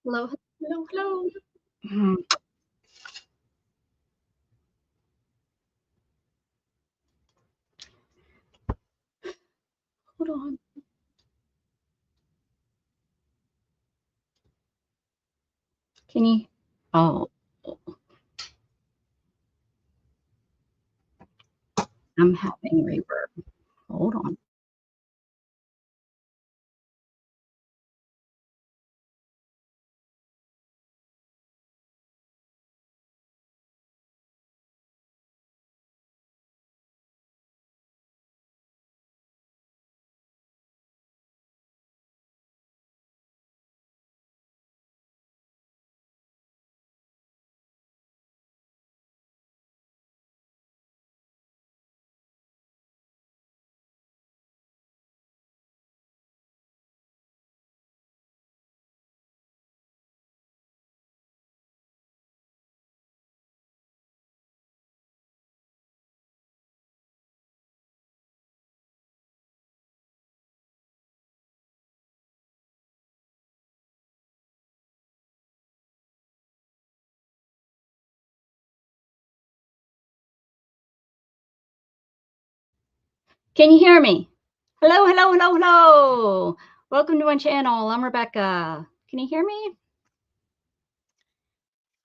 Hello, hello, hello. Mm, hold on. Can you? Oh, I'm having reverb. Hold on. Can you hear me? Hello, hello, hello, hello. Welcome to my channel. I'm Rebecca. Can you hear me?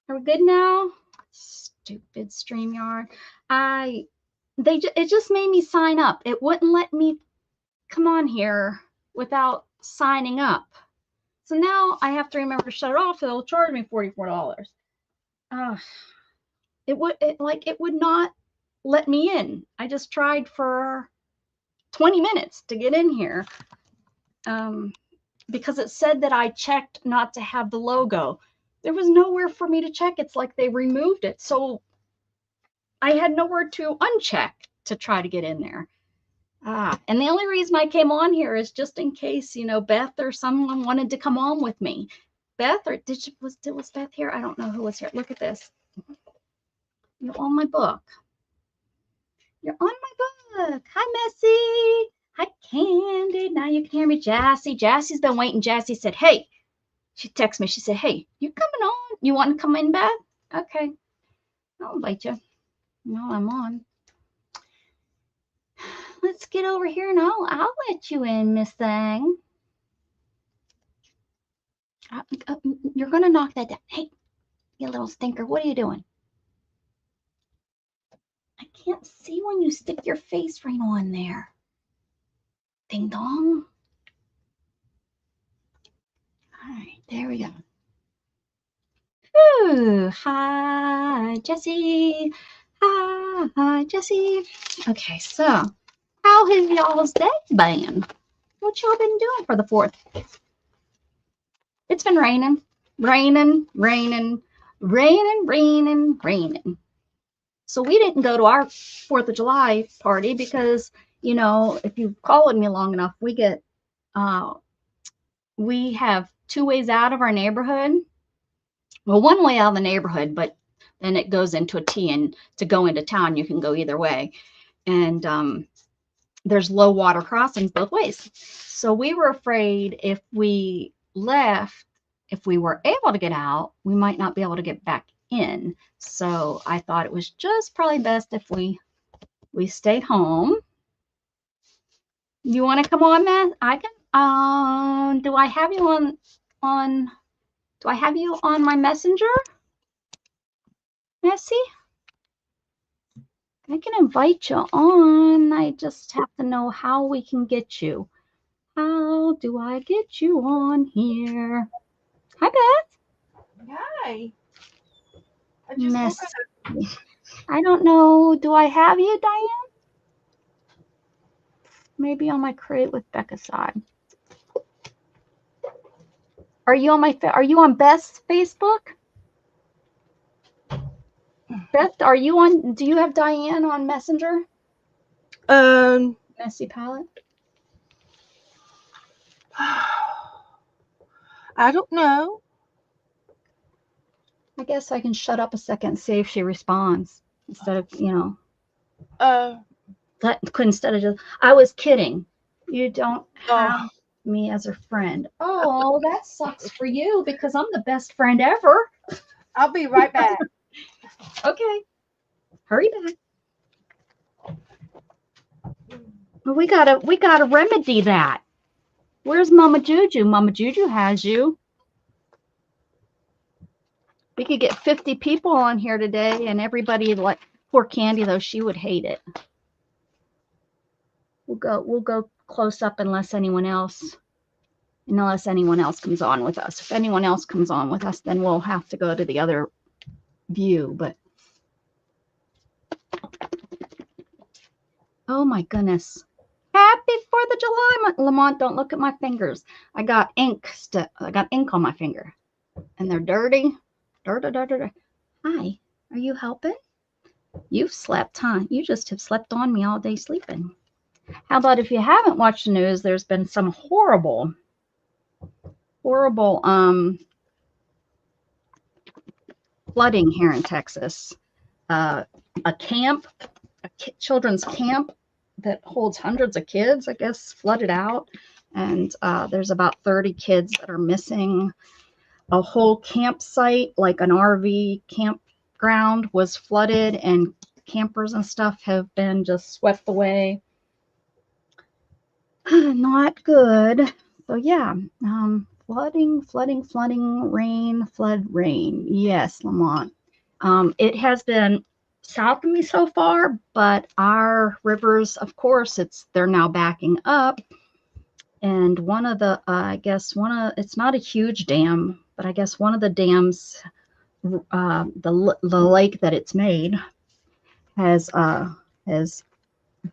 Are we good now? Stupid StreamYard. It just made me sign up. It wouldn't let me come on here without signing up. So now I have to remember to shut it off. It'll charge me $44. Uh, it would not let me in. I just tried for 20 minutes to get in here because it said that I checked not to have the logo. There was nowhere for me to check. It's like they removed it. So I had nowhere to uncheck to try to get in there. And the only reason I came on here is just in case, Beth or someone wanted to come on with me. Beth, or was Beth here? I don't know who was here. Look at this. You're on my book. You're on my book. Hi, Messy. Hi, Candy. Now you can hear me. Jassy. Jassy's been waiting. Jassy said, hey. She texted me. She said, hey, you coming on? You want to come in, Beth? Okay. I'll invite you. No, I'm on. Let's get over here and I'll let you in, Miss Thing. You're going to knock that down. Hey, you little stinker. What are you doing? I can't see when you stick your face right on there. Ding dong. All right, there we go. Ooh, hi, Jessie. Hi, Jessie. Okay, so how has y'all's day been? What y'all been doing for the 4th? It's been raining, raining, raining, raining, raining, raining. So we didn't go to our 4th of July party because, if you've followed me long enough, we have 2 ways out of our neighborhood. Well, 1 way out of the neighborhood, but then it goes into a T, and to go into town, you can go either way. And there's low water crossings both ways. So we were afraid if we left, if we were able to get out, we might not be able to get back in. So I thought it was just probably best if we stayed home. You want to come on, Matt? I can. Do I have you on? Do I have you on my messenger, Messy? I can invite you on. I just have to know how we can get you. How do I get you on here? Hi, Beth. Hi. Miss. I don't know. Do I have you, Diane? Maybe on my Create with Becca side. Are you on Beth's Facebook? Beth, are you on? Do you have Diane on Messenger? Messy Palette. I don't know. I guess I can shut up a second and see if she responds instead of instead of just. I was kidding. You don't have. me as her friend. Oh, that sucks for you because I'm the best friend ever. I'll be right back. Okay, hurry back. We gotta remedy that. Where's Mama Juju? Mama Juju has you. We could get 50 people on here today, and everybody like poor Candy though she would hate it. We'll go close up unless anyone else comes on with us. If anyone else comes on with us, then we'll have to go to the other view. But oh my goodness. Happy 4th of July, Lamont. Don't look at my fingers. I got ink on my finger. And they're dirty. Dirty. Hi, are you helping? You've slept, huh? You just have slept on me all day sleeping. How about if you haven't watched the news, there's been some horrible flooding here in Texas. A children's camp that holds hundreds of kids, I guess, flooded out. And there's about 30 kids that are missing. A whole campsite, like an RV campground, was flooded, and campers and stuff have been just swept away. Not good. So yeah, flooding, rain. Yes, Lamont. It has been south of me so far, but our rivers, of course, they're now backing up. And one of the, it's not a huge dam, but I guess one of the dams, the lake that it's made, has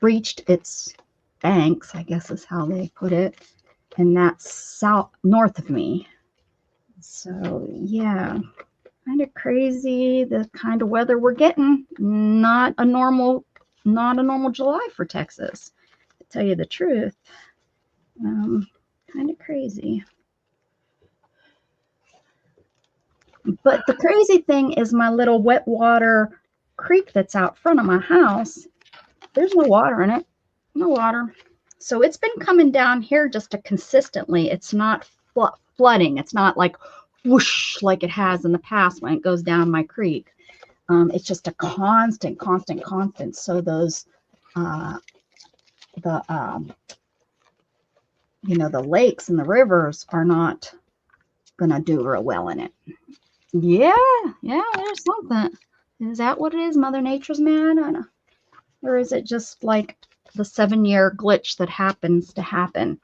breached its banks, I guess is how they put it, and that's north of me. So yeah, kind of crazy the kind of weather we're getting. Not a normal July for Texas, to tell you the truth. Kind of crazy. But the crazy thing is my little wet water creek that's out front of my house, there's no water in it. No water. So it's been coming down here just consistently. It's not flooding. It's not like whoosh like it has in the past when it goes down my creek. It's just a constant. So those the lakes and the rivers are not gonna do real well in it. Yeah, there's something. Is that what it is? Mother Nature's mad? Or is it just like the 7-year glitch that happens to happen?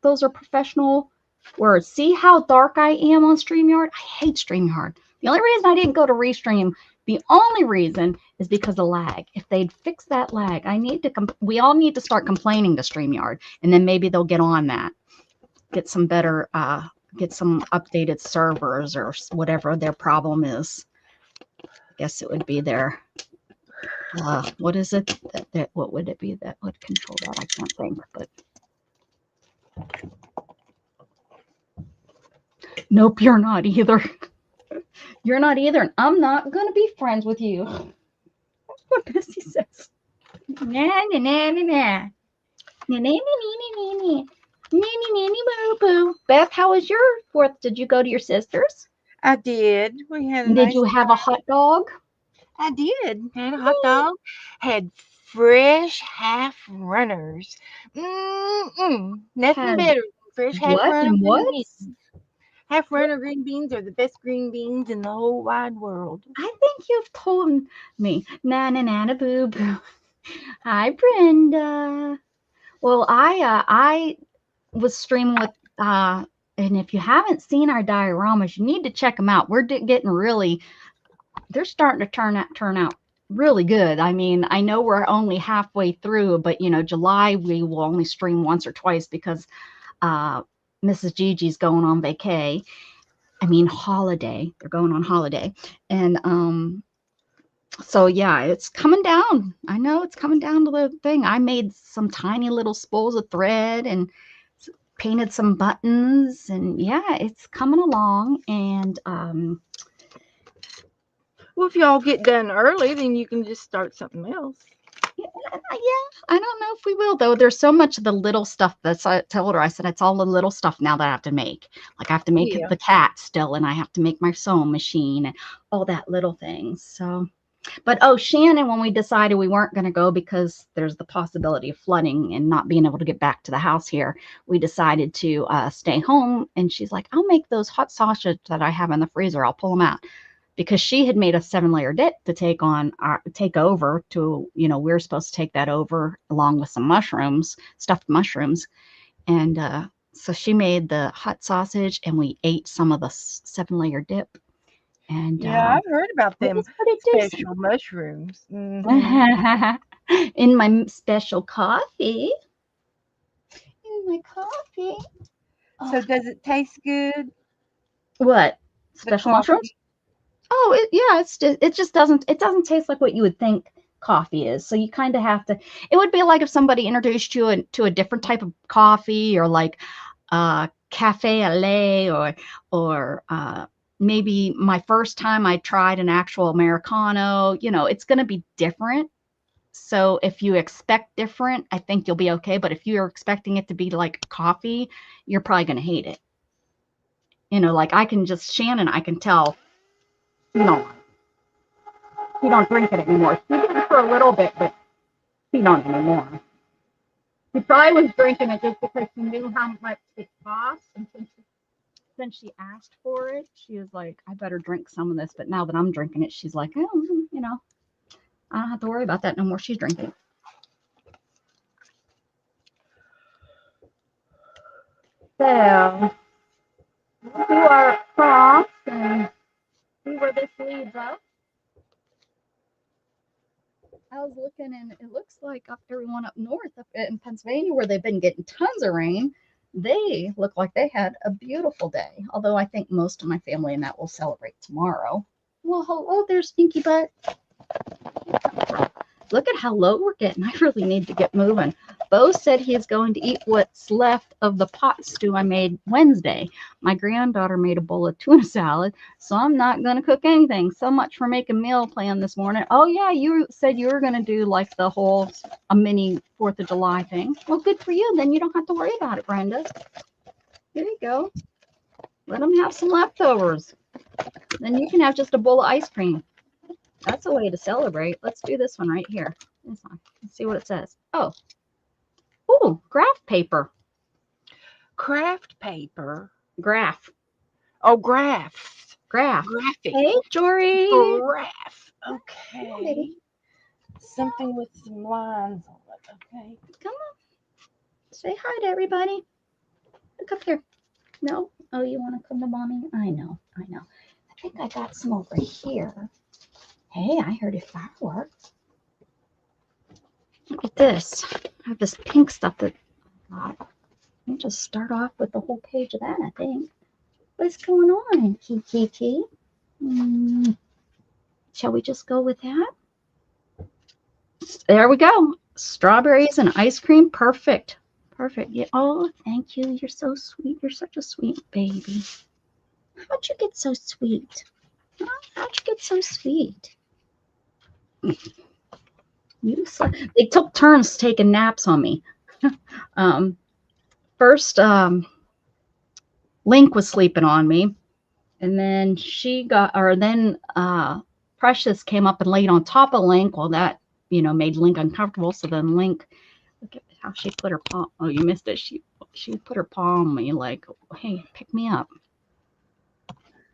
Those are professional words. See how dark I am on StreamYard? I hate StreamYard. The only reason I didn't go to Restream, the only reason is because of lag. If they'd fix that lag, we all need to start complaining to StreamYard, and then maybe they'll get on that. Get some better, get some updated servers or whatever their problem is. I guess it would be their, what is it? What would it be that would control that? I can't think, but. Nope, you're not either. You're not either, and I'm not going to be friends with you. That's what Bessie says. Nah. Beth, how was your 4th? Did you go to your sister's? I did. We had a Did you have a hot dog? I did. Had a hot dog. Had fresh half runners. Nothing better than fresh half runner green beans. Half runner green beans are the best green beans in the whole wide world. I think you've told me. Nana boo boo. Hi, Brenda. Well, I was streaming with and if you haven't seen our dioramas, you need to check them out. We're getting really, they're starting to turn out really good. I mean, I know we're only halfway through, but July we will only stream once or twice because Mrs. Gigi's going on vacay. I mean holiday. They're going on holiday. And so yeah, it's coming down. I know it's coming down to the thing. I made some tiny little spools of thread and painted some buttons, and yeah, it's coming along. And well, if y'all get done early, then you can just start something else. I don't know if we will though. There's so much of the little stuff that's I told her. I said it's all the little stuff now that I have to make. Like I have to make Yeah. the cat still, and I have to make my sewing machine and all that little things. So, but oh, Shannon, when we decided we weren't going to go because there's the possibility of flooding and not being able to get back to the house here, we decided to stay home. And she's like, "I'll make those hot sausage that I have in the freezer. I'll pull them out." Because she had made a 7-layer dip to take over to, we were supposed to take that over along with some mushrooms, stuffed mushrooms. And so she made the hot sausage and we ate some of the 7-layer dip. And yeah, I've heard about it them was pretty special mushrooms. Mhm. In my special coffee. In my coffee. So does it taste good? What? The Special coffee? mushrooms? Oh, it just doesn't taste like what you would think coffee is. So you kind of have to, it would be like if somebody introduced you to a different type of coffee or like cafe au lait or maybe my first time I tried an actual Americano, it's going to be different. So if you expect different, I think you'll be okay. But if you're expecting it to be like coffee, you're probably going to hate it. Like Shannon, I can tell, you know, he don't drink it anymore. He did it for a little bit, but he don't anymore. He probably was drinking it just because he knew how much it cost. And since she asked for it, she was like, I better drink some of this. But now that I'm drinking it, she's like, oh, I don't have to worry about that no more. She's drinking. So, we'll do our prompts and see where this leads us. I was looking, and it looks like everyone up north up in Pennsylvania, where they've been getting tons of rain, they look like they had a beautiful day. Although I think most of my family and that will celebrate tomorrow. Well, hello there, Stinky Butt. Look at how low we're getting. I really need to get moving. Bo said he is going to eat what's left of the pot stew I made Wednesday. My granddaughter made a bowl of tuna salad, so I'm not going to cook anything. So much for making meal plan this morning. Oh, yeah, you said you were going to do like a mini 4th of July thing. Well, good for you. Then you don't have to worry about it, Brenda. Here you go. Let them have some leftovers. Then you can have just a bowl of ice cream. That's a way to celebrate. Let's do this one right here. This one. Let's see what it says. Oh. Ooh, graph paper. Craft paper. Graph. Oh, graphs. Graph. Graphic. Hey, Jory. Graph. Okay. Something with some lines on it. Okay. Come on. Say hi to everybody. Look up here. No? Oh, you want to come to mommy? I know. I think I got some over here. Hey, I heard a firework. Look at this. I have this pink stuff that I'll just start off with the whole page of that, I think. What's going on, Kiki? Shall we just go with that? There we go. Strawberries and ice cream. Perfect. Perfect. Yeah. Oh, thank you. You're so sweet. You're such a sweet baby. How'd you get so sweet? How'd you get so sweet? They took turns taking naps on me. First, Link was sleeping on me, and then Precious came up and laid on top of Link. Well, that made Link uncomfortable. So then Link, look at how she put her paw. Oh, you missed it. She put her paw on me like, hey, pick me up.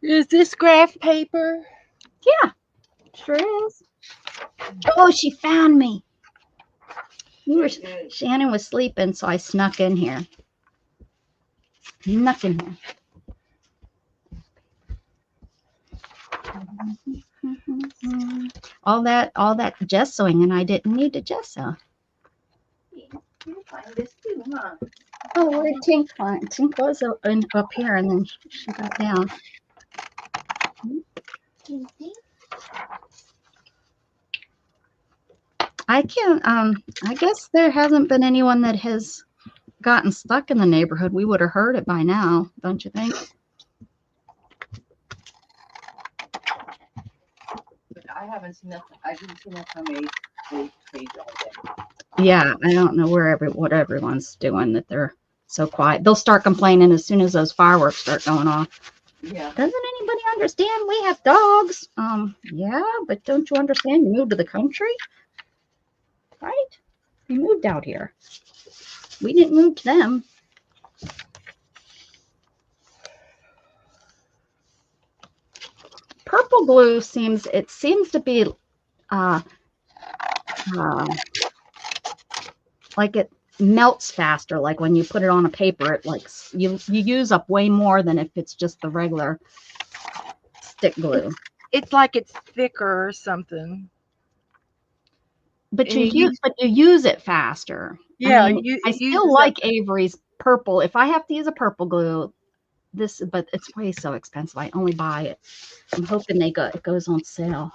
Is this graph paper? Yeah, sure is. Oh, she found me. Shannon was sleeping, so I snuck in here. All that gessoing, and I didn't need to gesso. You find this too, huh? Oh, where did Tink find? Tink was up here, and then she got down. I guess there hasn't been anyone that has gotten stuck in the neighborhood. We would have heard it by now, don't you think? I haven't seen nothing. I didn't see nothing on me. Yeah, I don't know what everyone's doing that they're so quiet. They'll start complaining as soon as those fireworks start going off. Yeah. Doesn't anybody understand we have dogs? Yeah, but don't you understand you moved to the country? Right? You moved out here. We didn't move to them. Purple glue seems to be like it melts faster. Like when you put it on a paper, it like you use up way more than if it's just the regular stick glue. It's like it's thicker or something. But you use it faster. Yeah, I mean, I still like Avery's purple. If I have to use a purple glue, but it's way so expensive. I only buy it. I'm hoping it goes on sale.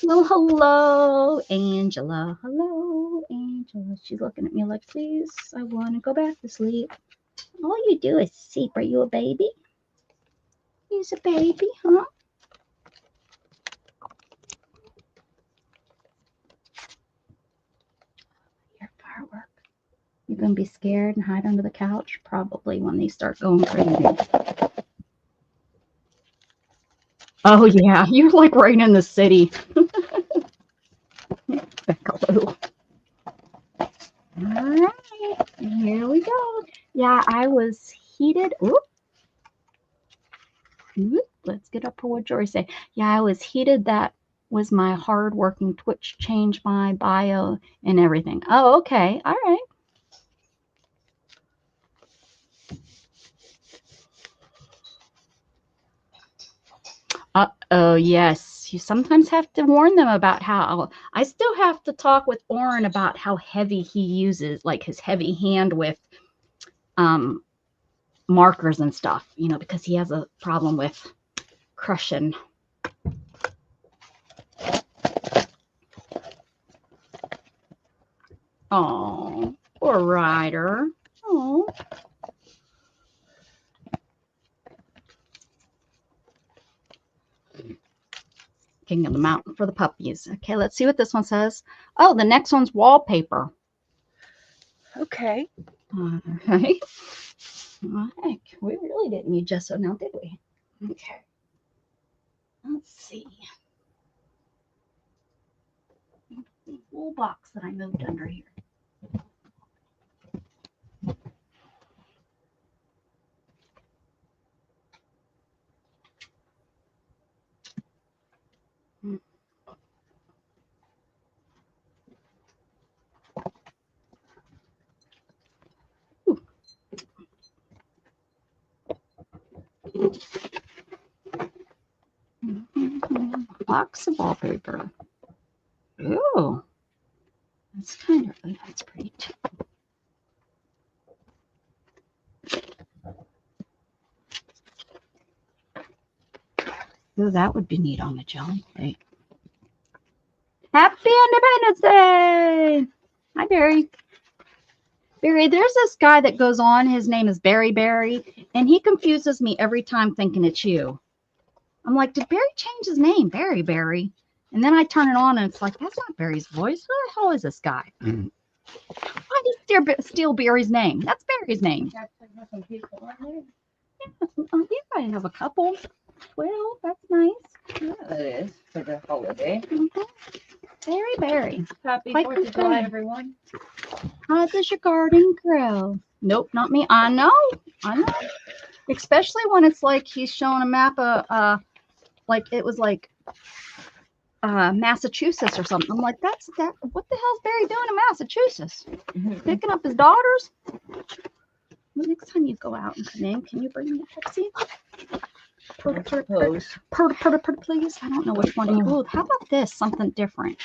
Well, hello, Angela. Hello, Angela. She's looking at me like, please, I want to go back to sleep. All you do is sleep. Are you a baby? He's a baby, huh? Your firework. You're going to be scared and hide under the couch? Probably when they start going crazy. Oh, yeah. You're like right in the city. All right. Here we go. Yeah, I was heated. Oop. Let's get up for what Jory say. Yeah, I was heated. That was my hard-working Twitch. Changed my bio and everything. Oh, okay. All right. Oh, yes. You sometimes have to warn them about how. I still have to talk with Oren about how heavy he uses, like his heavy hand with markers and stuff, you know, because he has a problem with crushing. Oh, poor Ryder. Oh. King of the Mountain for the puppies. Okay, let's see what this one says. Oh, the next one's wallpaper. Okay. All right. Well, heck, we really didn't need gesso now, did we? Okay. Let's see. The whole box that I moved under here. Box of wallpaper. Ooh, that's pretty too. Ooh, that would be neat on the jelly plate. Happy Independence Day! Hi, Barry. Barry, there's this guy that goes on. His name is Barry Barry, and he confuses me every time thinking it's you. I'm like, did Barry change his name? Barry Barry. And then I turn it on, and it's like, that's not Barry's voice. Who the hell is this guy? Why did he steal Barry's name? That's Barry's name. Yeah, I have a couple. Well, that's nice. Yeah, that is for the holiday. Barry Barry. Happy 4th of July, everyone. How does your garden grow? Nope, not me. I know. Especially when it's like he's showing a map of, like it was like Massachusetts or something. I'm like, what the hell's Barry doing in Massachusetts? Picking up his daughters? Well, next time you go out and come in, can you bring me a Pepsi? Please. I don't know which one. Oh, how about this? Something different.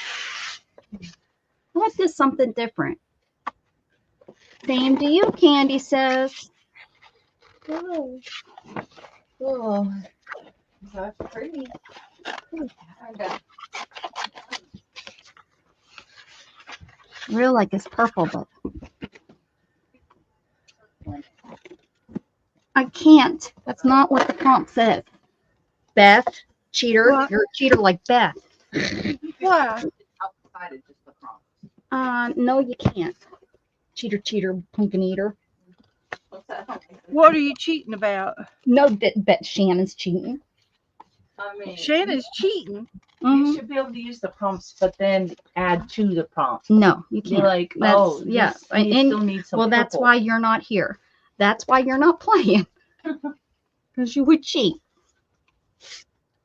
How about this? Something different. Same to you, Candy says. Oh, that's pretty. Real like it's purple, but I can't. That's not what the prompt says. Beth, cheater. What? You're a cheater like Beth. What? modify to just the prompts? No, you can't. Cheater, pumpkin eater. What's that? What are you cheating about? No, bet Shannon's cheating. I mean, Shannon's cheating. you should be able to use the prompts, but then add to the prompt. No, you Be can't. like, That's, oh, yeah. this, you still need some well, that's purple. why you're not here. That's why you're not playing. Because you would cheat.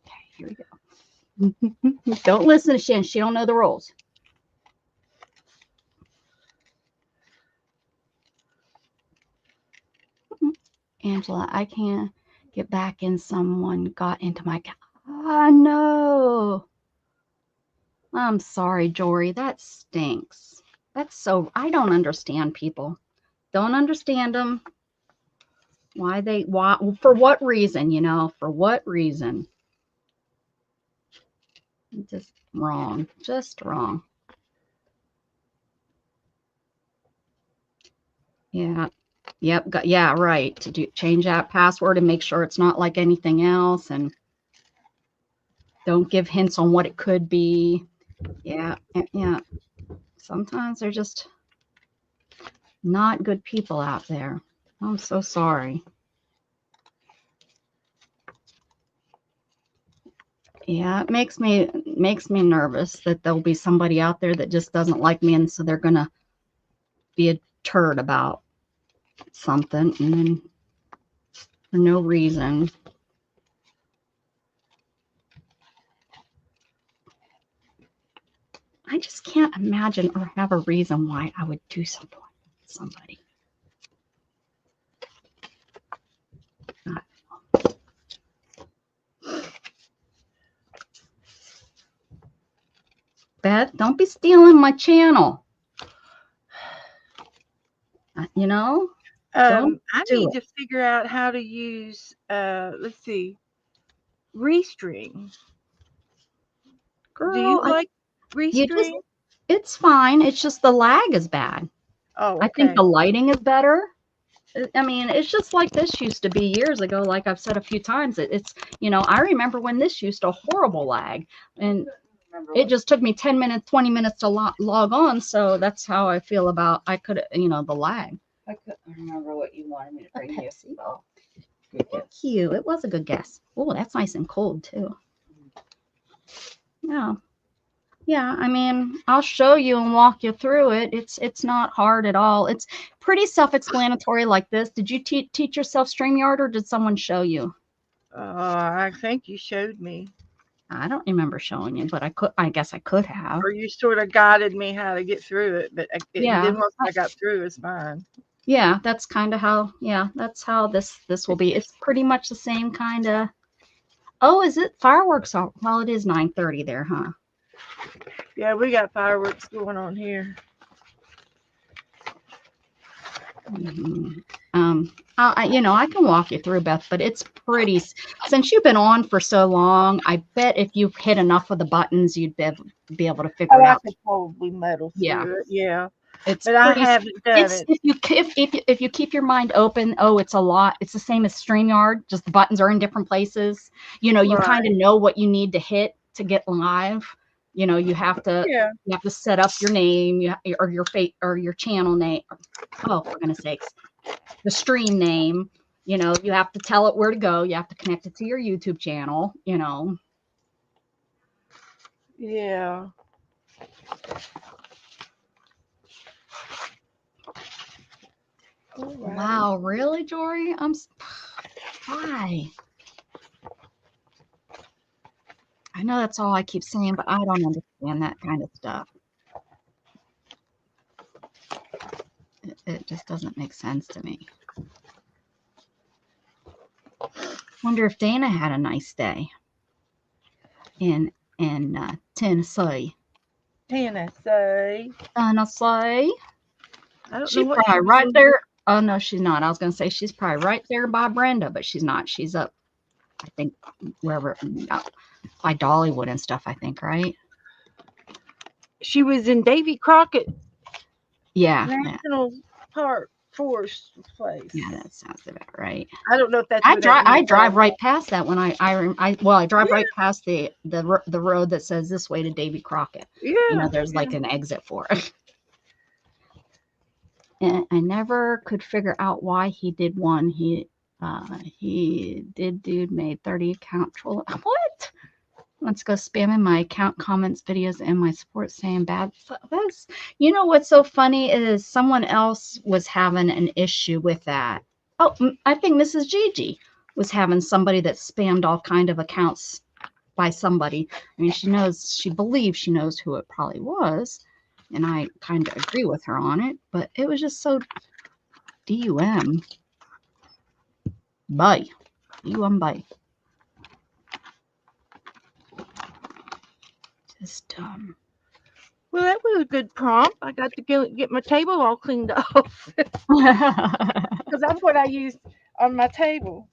Okay, here we go. Don't listen to Shannon. She don't know the rules. Angela, I can't get back in. Someone got into my car. Oh, no. I'm sorry, Jory. That stinks. That's so, I don't understand people. Don't understand them. Why, for what reason, for what reason? Just wrong. Just wrong. Yeah. Yep. Yeah, right. To change that password and make sure it's not like anything else, and don't give hints on what it could be. Yeah. Yeah. Sometimes they're just not good people out there. I'm so sorry. Yeah, it makes me nervous that there'll be somebody out there that just doesn't like me, and so they're gonna be a turd about something, and then for no reason. I just can't imagine or have a reason why I would do something like that to somebody. Beth, don't be stealing my channel. I need to figure out how to use, let's see, Restream. Girl, do you like Restream? It's fine. It's just the lag is bad. Oh, okay. I think the lighting is better. I mean, it's just like this used to be years ago. Like I've said a few times, it's I remember when this used to horrible lag, and it just took me 10 minutes, 20 minutes to log on. So that's how I feel about the lag. I couldn't remember what you wanted me to bring you. Oh, thank you. It was a good guess. Oh, that's nice and cold too. Yeah. Yeah, I mean, I'll show you and walk you through it. It's not hard at all. It's pretty self-explanatory like this. Did you teach yourself StreamYard, or did someone show you? I think you showed me. I don't remember showing you, but I guess I could have. Or you sort of guided me how to get through it, but then once I got through, it's fine. Yeah, that's kind of how. Yeah, that's how this will be. It's pretty much the same kind of. Oh, is it fireworks? Well, it is 9:30 there, huh? Yeah, we got fireworks going on here. I can walk you through, Beth, but it's pretty. Since you've been on for so long, I bet if you hit enough of the buttons, you'd be able to figure it out. I could probably muddle through it. Yeah. But pretty, I haven't done it. If you keep your mind open, it's a lot. It's the same as StreamYard, just the buttons are in different places. You kind of know what you need to hit to get live. You have to set up your name, or your channel name. Oh, for goodness sakes, the stream name. You have to tell it where to go. You have to connect it to your YouTube channel. Yeah. Wow, really, Jory? Why? I know that's all I keep saying, but I don't understand that kind of stuff. It just doesn't make sense to me. Wonder if Dana had a nice day in Tennessee. Tennessee. She's probably right there. Oh no, she's not. I was gonna say she's probably right there by Brenda, but she's not. She's up, I think, wherever, by Dollywood and stuff, I think, right? She was in Davy Crockett National Park. Forest Place. Yeah, that sounds about right. I don't know if that's. I drive right past that when I drive right past the road that says this way to Davy Crockett. Yeah. You know, there's like an exit for it. And I never could figure out why he did one. He made 30 account troll. What? Let's go spamming my account comments, videos, and my support saying bad stuff. You know what's so funny is someone else was having an issue with that. Oh, I think Mrs. Gigi was having somebody that spammed all kind of accounts by somebody. I mean, she believes she knows who it probably was. And I kind of agree with her on it, but it was just so DUM. Bye. Bye. Just Well, that was a good prompt. I got to get my table all cleaned off because that's what I used on my table.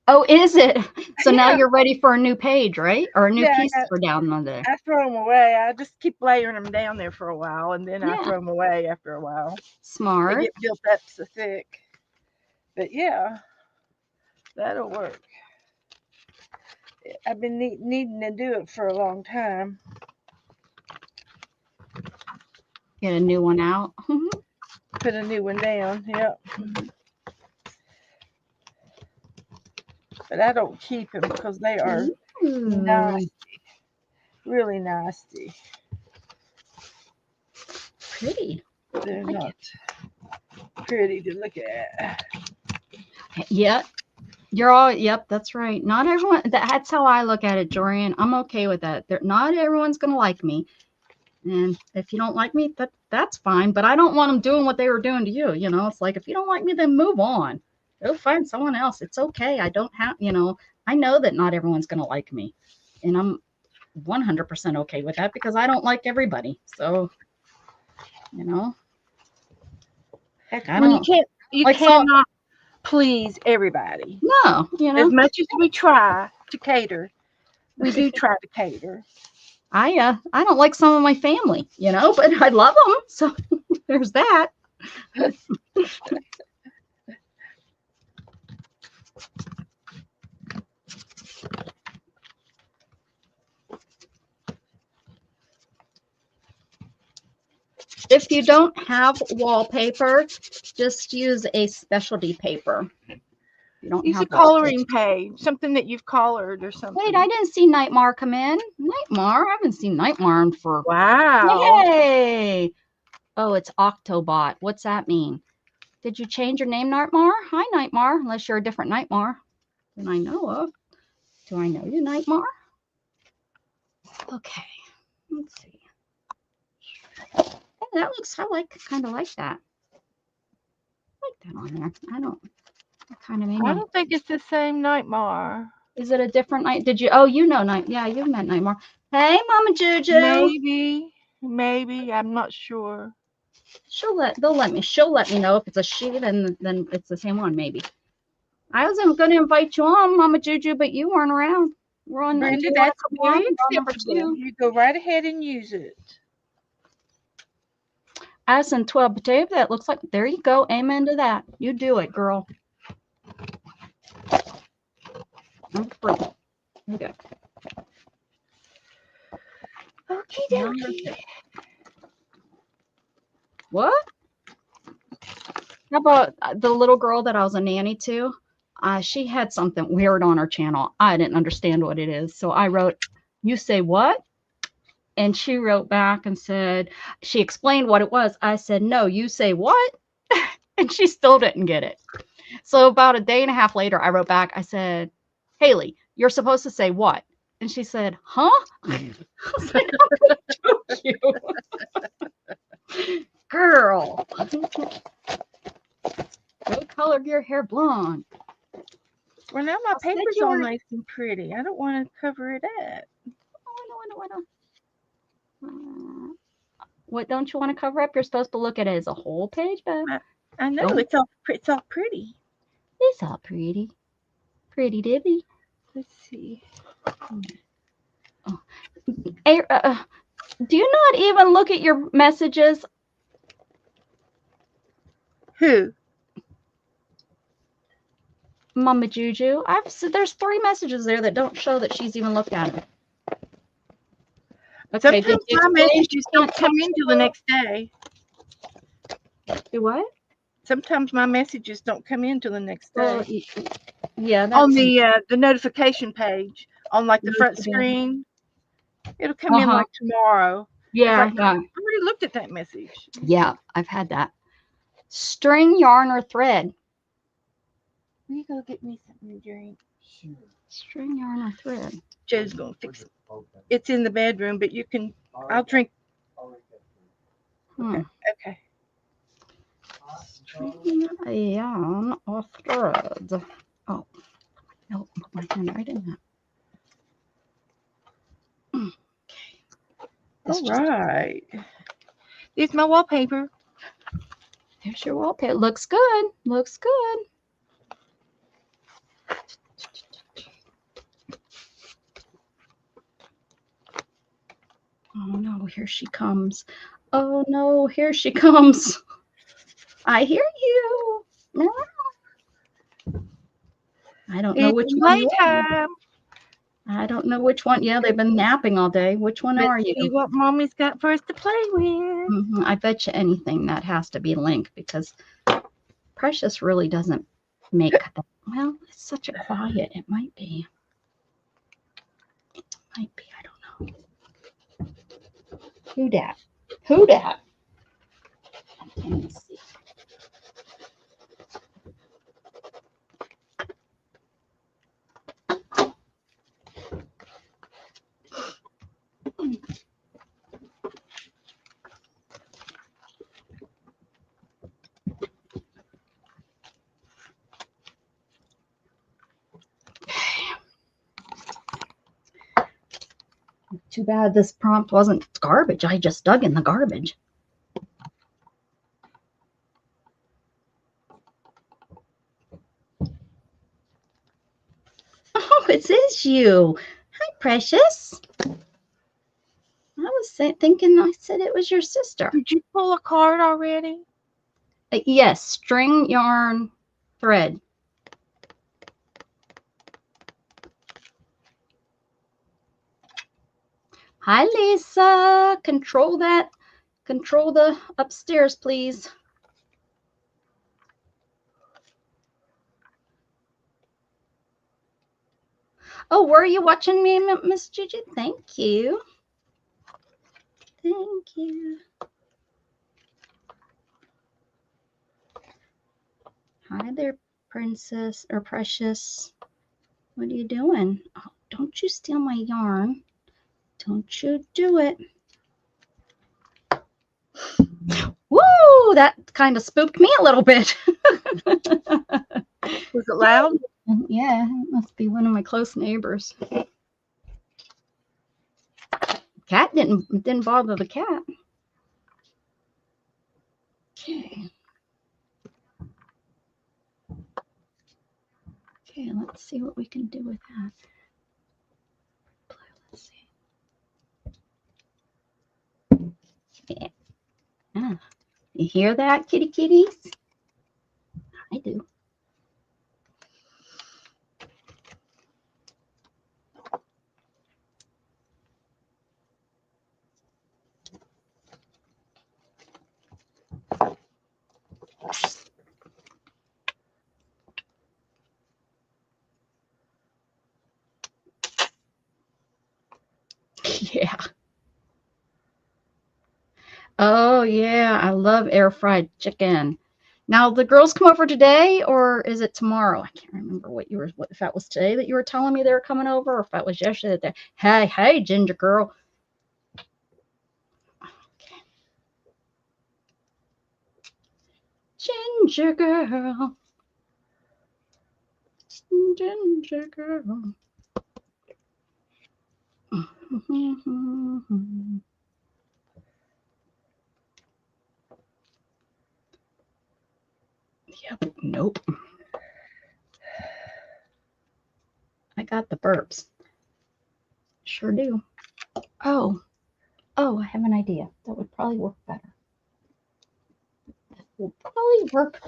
Oh, is it? So now you're ready for a new page, right? Or a new piece for down there. I throw them away. I just keep layering them down there for a while, and then I throw them away after a while. Smart. They get built up so thick. But yeah, that'll work. I've been needing to do it for a long time. Get a new one out. Put a new one down. Yep. But I don't keep them because they are nasty. Really nasty. Pretty. They're not pretty to look at. Yeah. Yep, that's right. Not everyone, that's how I look at it, Jorian. I'm okay with that. Not everyone's going to like me. And if you don't like me, that's fine. But I don't want them doing what they were doing to you. You know, it's like, if you don't like me, then move on. Go find someone else. It's okay. I don't have, I know that not everyone's going to like me. And I'm 100% okay with that because I don't like everybody. So, heck, I don't. You cannot please everybody. No, As much as we try to cater, we do try to cater. I don't like some of my family, but I love them. So there's that. If you don't have wallpaper, just use a specialty paper. You don't use have a coloring page, something that you've colored or something. Wait, I didn't see Nightmare come in. Nightmare? I haven't seen Nightmare for. Wow. Yay! Oh, it's Octobot. What's that mean? Did you change your name, Nightmare? Hi, Nightmare. Unless you're a different Nightmare than I know of. Do I know you, Nightmare? Okay. Let's see. Oh, that looks. I kind of like that. I like that on there. I don't think it's the same Nightmare. Is it a different night? Did you? Oh, Night. Yeah, you met Nightmare. Hey, Mama Juju. Maybe. I'm not sure. She'll let me know if it's a she. Then it's the same one. Maybe. I wasn't going to invite you on, Mama Juju, but you weren't around. We're on. Brenda, that's very acceptable. You go right ahead and use it. Addison 12 potato. That looks like. There you go. Amen to that. You do it, girl. Okay. Okay. What? How about the little girl that I was a nanny to? She had something weird on her channel. I didn't understand what it is. So I wrote, "You say what?" And she wrote back and said, she explained what it was. I said, "No, you say what?" And she still didn't get it. So about a day and a half later, I wrote back. I said, "Haley, you're supposed to say what?" And she said, "Huh?" I was like, "Oh, you." Girl. Go color your hair blonde. Well, now my paper's all nice and pretty. I don't want to cover it up. What don't you want to cover up? You're supposed to look at it as a whole page, but I know it's all pretty. It's all pretty. Pretty Dibby. Let's see. Oh. Do you not even look at your messages? Who? Mama Juju. There's 3 messages there that don't show that she's even looked at it. Okay, Sometimes my messages don't come in till the next day. Do what? Sometimes my messages don't come in till the next day. Well, yeah, that's On the notification page, on like the front screen, it'll come in like tomorrow. yeah, Like, I already looked at that message. yeah, I've had that. String, yarn, or thread? Will you go get me something to drink? Sure. String, yarn, or thread? Joe's gonna fix it. It's in the bedroom, but you can. I'll drink. Okay. String, yarn, or thread? Oh, no, put my hand right in that. Okay. All right. Here's my wallpaper. There's your wallpaper. Looks good. Looks good. Oh no, here she comes. Oh no, here she comes. I hear you. I don't know which one you are. Playtime. I don't know which one. Yeah, they've been napping all day. Which one are Let's see you? what Mommy's got for us to play with. I bet you anything that has to be Link because Precious really doesn't make that. Well, it's such a quiet. It might be. It might be. I don't know. Who dat? Who dat? Let me see. Too bad this prompt wasn't garbage. I just dug in the garbage. Oh, it is you. Hi, Precious. I was thinking I said it was your sister. Did you pull a card already? Yes, string, yarn, thread. Hi, Lisa. Control the upstairs, please. Oh, were you watching me, Miss Gigi? Thank you. Thank you. Hi there, Princess or Precious. What are you doing? Oh, don't you steal my yarn. Don't you do it. Woo! That kind of spooked me a little bit. Was it loud? Yeah, it must be one of my close neighbors. Cat didn't bother the cat. Okay. Okay, let's see what we can do with that. Let's see. Yeah. Ah, you hear that, kitty kitties? I do. Yeah. Oh, yeah. I love air fried chicken. Now, the girls come over today or is it tomorrow? I can't remember if that was today that you were telling me they were coming over or if that was yesterday. Hey, Ginger girl. Okay. Ginger girl. Ginger girl. Yep, nope. I got the burps. Sure do. Oh, I have an idea. That would probably work better. will probably work.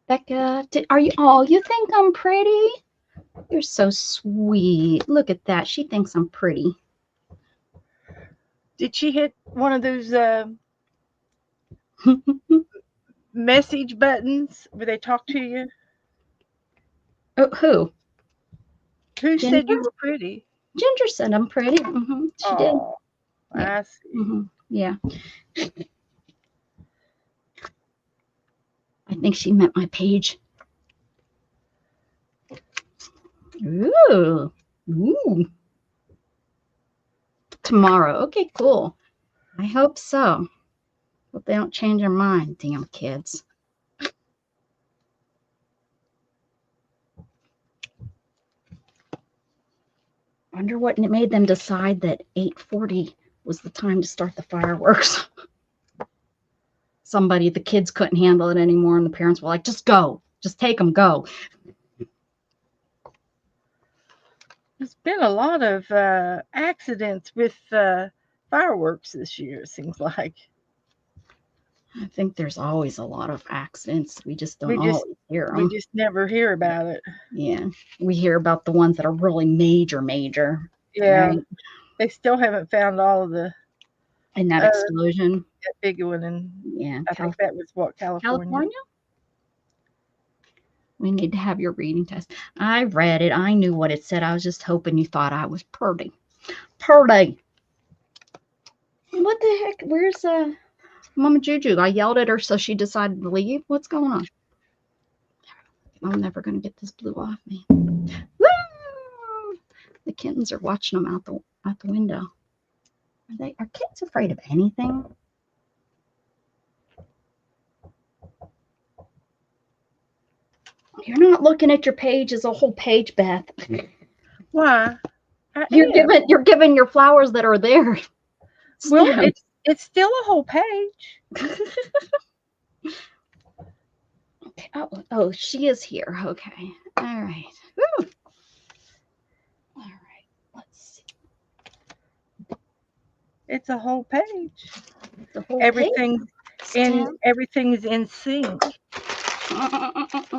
Becca, are you? Oh, you think I'm pretty? You're so sweet. Look at that. She thinks I'm pretty. Did she hit one of those message buttons where they talk to you? Oh, who? Who Ginger? said you were pretty? Ginger said I'm pretty. She did. Oh, Yeah. I see. Yeah. I think she meant my page. Ooh. Ooh. Tomorrow. Okay, cool. I hope so. Hope they don't change their mind, damn kids. Wonder what made them decide that 8:40 was the time to start the fireworks. The kids couldn't handle it anymore, and the parents were like, just go. Just take them, go. There's been a lot of accidents with fireworks this year, it seems like. I think there's always a lot of accidents. We just don't We just- always hear We them. just never hear about it. Yeah. We hear about the ones that are really major. Yeah. Right? They still haven't found all of the And that explosion. that big one in, Yeah. I think that was what, California? California? We need to have your reading test. I read it. I knew what it said. I was just hoping you thought I was pretty. Pretty. What the heck? Where's Mama Juju? I yelled at her, so she decided to leave. What's going on? I'm never going to get this blue off me. Woo! The kittens are watching them out the window. Are kids afraid of anything? You're not looking at your page as a whole page, Beth. Why? You're giving your flowers that are there. Well, it's still a whole page. Okay. Oh, she is here. Okay. All right. Woo. All right. Let's see. It's a whole page. The whole Everything's page? everything's in sync.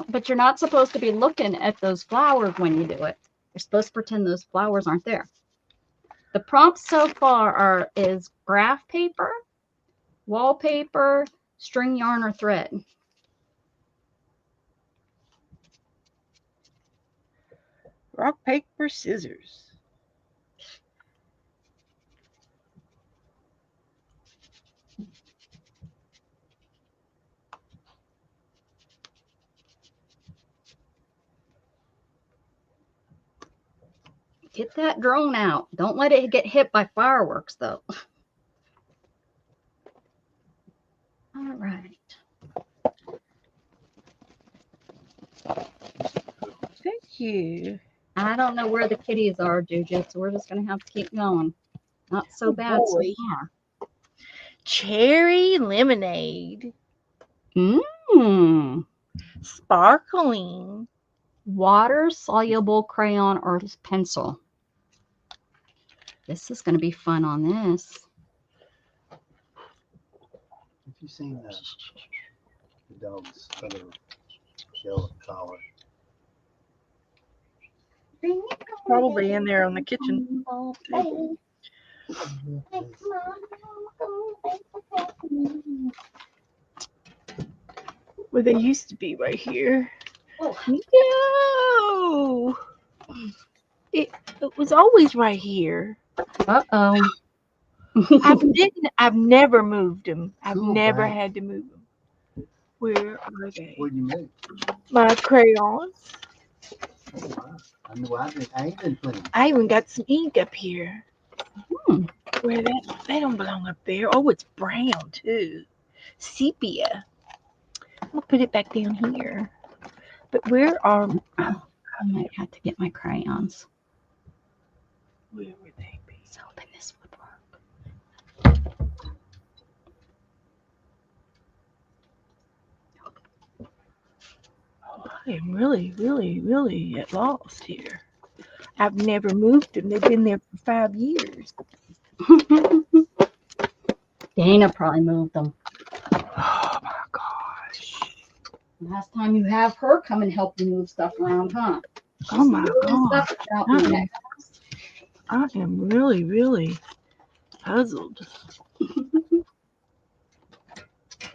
But you're not supposed to be looking at those flowers when you do it. You're supposed to pretend those flowers aren't there. The prompts so far is graph paper, wallpaper, string yarn, or thread. Rock, paper, scissors. Get that drone out. Don't let it get hit by fireworks, though. All right. Thank you. I don't know where the kitties are, Juju, so we're just going to have to keep going. Not so bad so boy. far. Cherry lemonade. Mmm. Sparkling. Water-soluble crayon or pencil. This is going to be fun on this. Have you seen the dog's other yellow collar? Probably in there on the kitchen. Well, they used to be right here. Oh. No! It was always right here. Uh-oh. I've never moved them. I've Cool, never right? had to move them. Where are they? Where'd you move? My crayons. Oh, wow. I mean, I ain't been clean. I even got some ink up here. Hmm. Where they don't belong up there. Oh, it's brown too. Sepia. I'll put it back down here. But where are I might have to get my crayons. where would they be? So hoping this would work. I am really, really, really at loss here. I've never moved them. They've been there for 5 years. Dana probably moved them. Oh my gosh. Last time you have her come and help you move stuff around, huh? Oh my Moving gosh. stuff without me next. I am really, really puzzled.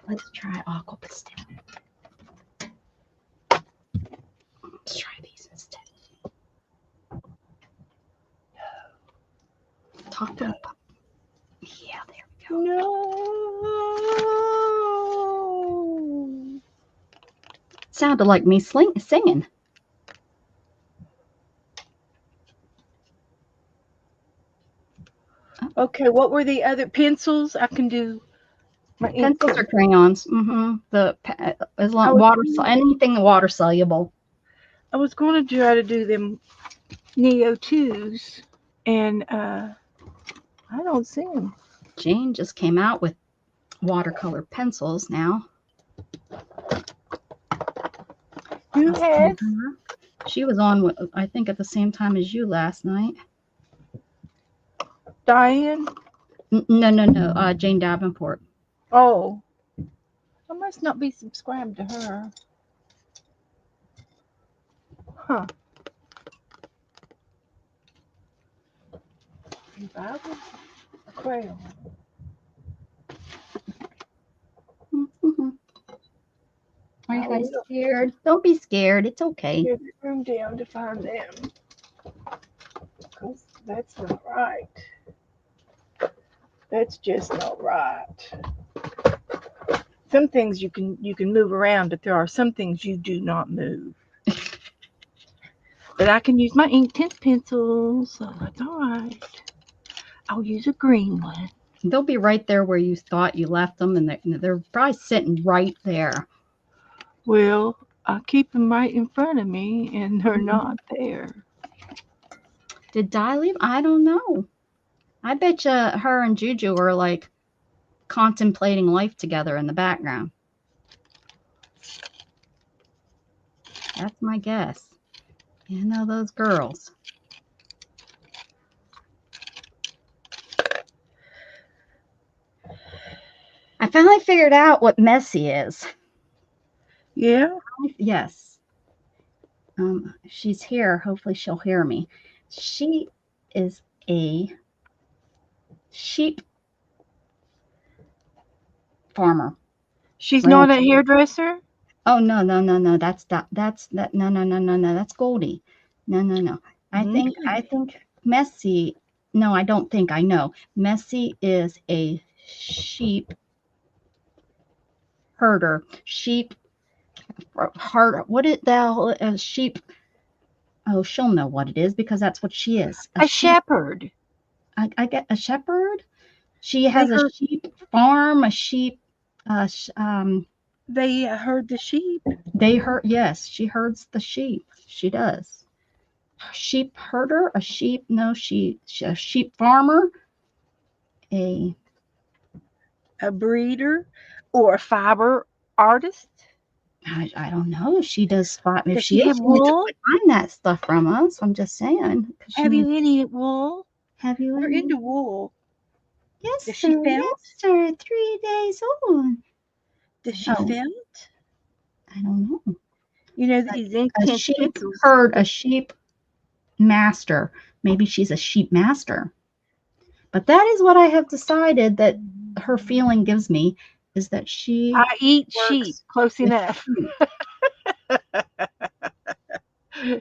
Let's try aquapastel. Let's try these instead. Talk to the pup. Yeah, there we go. No. Sounded like me singing. Okay, what were the other pencils? I can do my ink Pencils or pen. crayons. As long water anything water soluble. I was going to try to do them Neo 2s, and I don't see them. Jane just came out with watercolor pencils now. Who has? She was on, I think, at the same time as you last night. Diane? No. Jane Davenport. Oh. I must not be subscribed to her. Huh. Bible? A crayon. Are you guys scared? Don't be scared. It's okay. Get the room down to find them. Because that's not right. That's just not right. Some things you can move around, but there are some things you do not move. But I can use my ink tint pencils, so that's all right. I'll use a green one. They'll be right there where you thought you left them, and they're probably sitting right there. Well, I keep them right in front of me, and they're not there. Did Di leave? I don't know. I bet you her and Juju are like contemplating life together in the background. That's my guess. You know those girls. I finally figured out what messy is. Yeah? Yes. She's here. Hopefully she'll hear me. She is a sheep farmer. She's not a hairdresser? Oh no. That's no. That's Goldie. No. I think Messy. No, I don't think I know. Messy is a sheep herder. Sheep what is that? A sheep. Oh, she'll know what it is because that's what she is. A shepherd. I get a shepherd. She has a sheep farm, a sheep. They herd the sheep. Yes, she herds the sheep. She does. Sheep herder, a sheep farmer, a breeder, or a fiber artist. I don't know if she does spot. If Does she have is, wool? find that stuff from us. I'm just saying. Have you any wool? Have you? We're into wool. Yes, Does she sir. felt? Yes, sir. 3 days old. Does she felt? I don't know. You know these ink A tint sheep pencils. herd, a sheep master. Maybe she's a sheep master. But that is what I have decided that her feeling gives me is that she. I eat sheep. Close enough.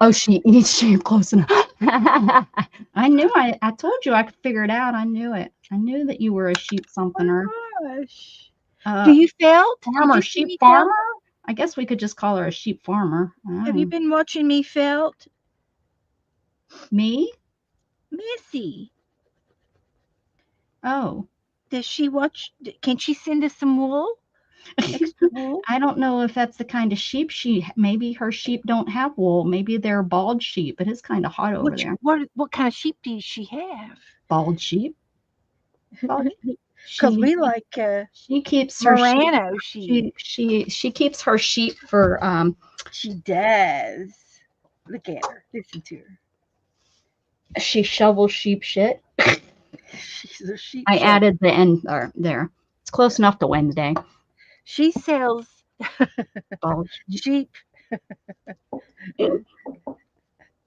Oh, she eats sheep close enough. I knew I told you I could figure it out. I knew it. I knew that you were a sheep somethinger. Oh gosh. Do you felt? Farmer, sheep farmer? I guess we could just call her a sheep farmer. Have you been watching me felt? Me? Missy. Oh. Does she watch? Can she send us some wool? Extra wool? I don't know if that's the kind of sheep maybe her sheep don't have wool. Maybe they're bald sheep. It is kind of hot over there. What kind of sheep does she have? Bald sheep. Bald sheep. Because She we like she keeps her sheep. Murano sheep. She keeps her sheep for She does. Look at her. Listen to her. she shovels sheep shit. She's a sheep. I shepherd. added the end there. It's close enough to Wednesday. She sells Bald. sheep.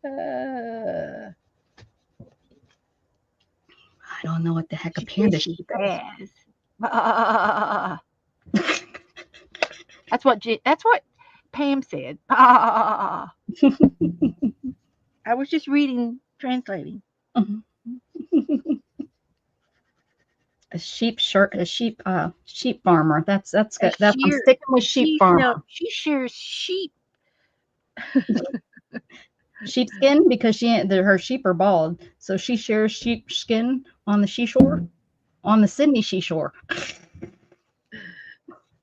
I don't know what the heck a She panda says she's sheep is. fast. That's what Pam said. I was just translating. A sheep farmer. That's good. I'm sticking with sheep farmer. She shares sheep. Sheepskin because her sheep are bald, so she shares sheepskin on the seashore, on the Sydney seashore.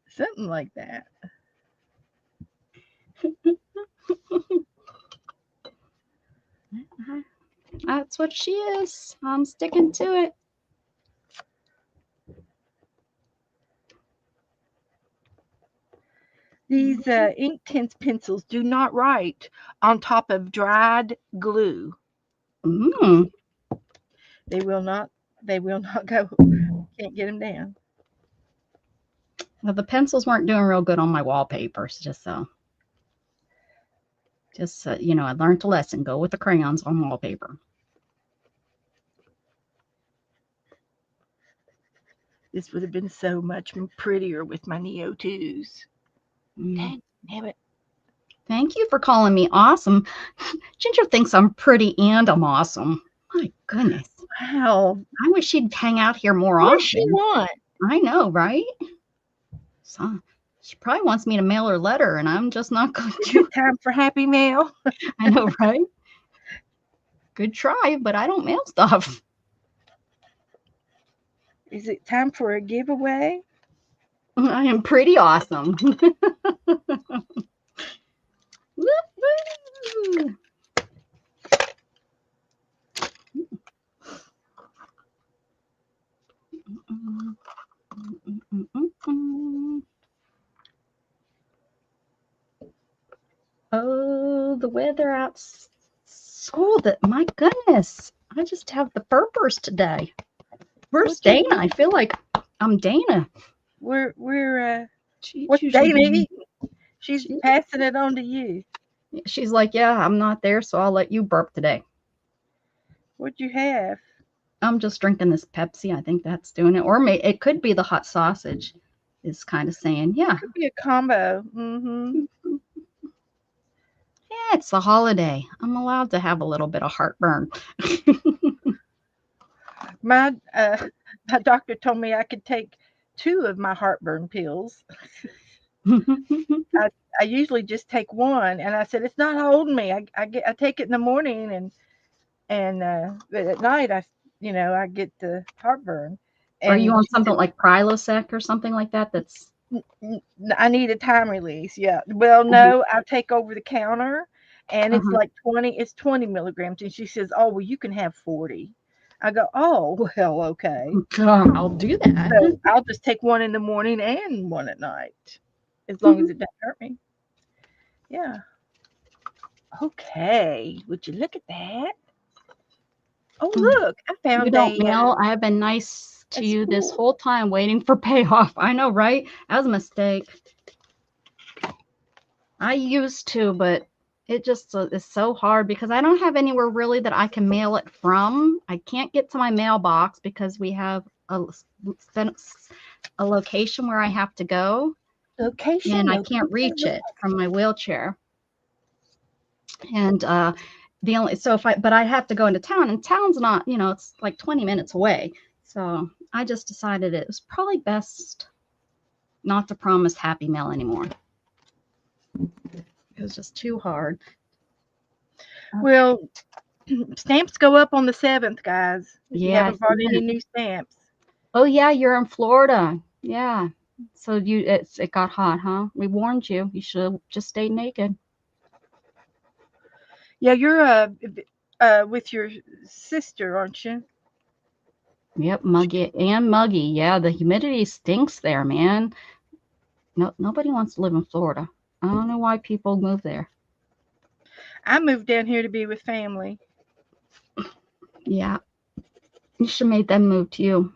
Something like that. That's what she is. I'm sticking to it. These Inktense pencils do not write on top of dried glue. Mm. They will not go. Can't get them down. Well, the pencils weren't doing real good on my wallpapers, just so I learned a lesson. Go with the crayons on wallpaper. This would have been so much prettier with my Neo 2s. Dang it. Thank you for calling me awesome. Ginger thinks I'm pretty and I'm awesome. My goodness. Wow. I wish she'd hang out here more What often. does she want? I know, right? So she probably wants me to mail her a letter, and I'm just not going Is to. it time for Happy Mail? I know, right? Good try, but I don't mail stuff. Is it time for a giveaway? I am pretty awesome. Woo-hoo. Oh, the weather out's so that, my goodness, I just have the burpers today. Where's Dana? I feel like I'm Dana. We're She's what's usually Dana eating? She's passing it on to you. She's like, yeah, I'm not there, so I'll let you burp today. What'd you have? I'm just drinking this Pepsi. I think that's doing it. Or it could be the hot sausage is kind of saying, yeah. Could be a combo. Mm-hmm. Yeah, it's a holiday. I'm allowed to have a little bit of heartburn. My doctor told me I could take 2 of my heartburn pills. I usually just take 1, and I said it's not holding me. I take it in the morning, but at night I get the heartburn. And are you on something like Prilosec or something like that? That's I need a time release. Yeah. Well, no, I take over the counter, and it's like 20. It's 20 milligrams, and she says, "Oh, well, you can have 40." I go, "Oh, well, okay. I'll do that." So I'll just take 1 in the morning and 1 at night, as long as it doesn't hurt me. Yeah. Okay. Would you look at that? Oh, look! I found you don't mail. I have been nice to you this whole time, waiting for payoff. I know, right? That was a mistake. I used to, but it just is so hard because I don't have anywhere really that I can mail it from. I can't get to my mailbox because we have a location where I have to go. And I can't reach it from my wheelchair. And but I have to go into town, and town's not, it's like 20 minutes away. So I just decided it was probably best not to promise Happy Mail anymore. It was just too hard. Well, stamps go up on the 7th, guys. Yeah, you haven't bought any new stamps. Oh yeah, you're in Florida. Yeah. So it got hot, huh? We warned you. You should have just stayed naked. Yeah, you're with your sister, aren't you? Yep, muggy and muggy. Yeah, the humidity stinks there, man. No, nobody wants to live in Florida. I don't know why people move there. I moved down here to be with family. Yeah, you should have made them move to you.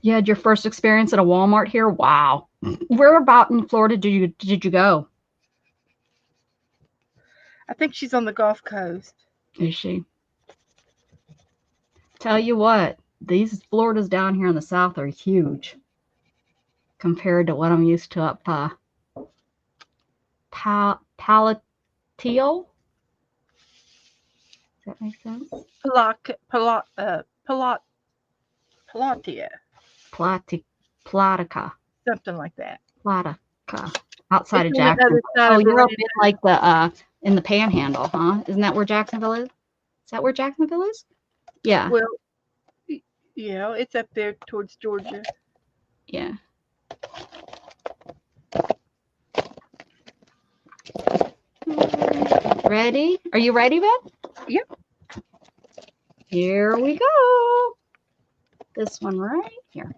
You had your first experience at a Walmart here? Wow. Where about in Florida did you go? I think she's on the Gulf Coast. Is she? Tell you what, these Floridas down here in the south are huge compared to what I'm used to up Palatio. Does that make sense? Palatia, Platica. something like that. Platica. Outside of It's on the other Jacksonville. side Oh, of you're up Orlando. in like the in the Panhandle, huh? Isn't that where Jacksonville is? Is that where Jacksonville is? Yeah. Well, it's up there towards Georgia. Yeah. Ready? Are you ready, Beth? Yep. Here we go. This one right here.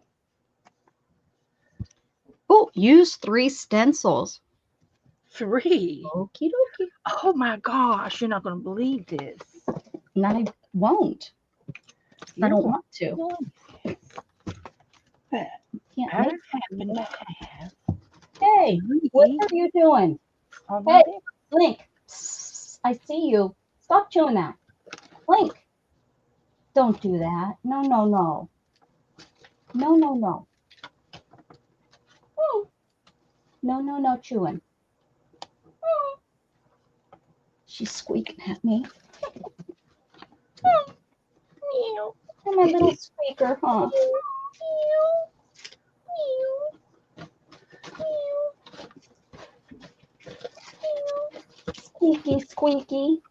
Oh, use 3 stencils. 3. Okie dokie. Oh my gosh, you're not going to believe this. And I won't. I don't want to. But Can't I make happen to have Hey, what are you doing? on Hey. my Link, psst, I see you. Stop doing that. Link, don't do that. No, no, no. No, no, no. No, no, no chewing. She's squeaking at me. I'm a little squeaker, huh? Squeaky, squeaky.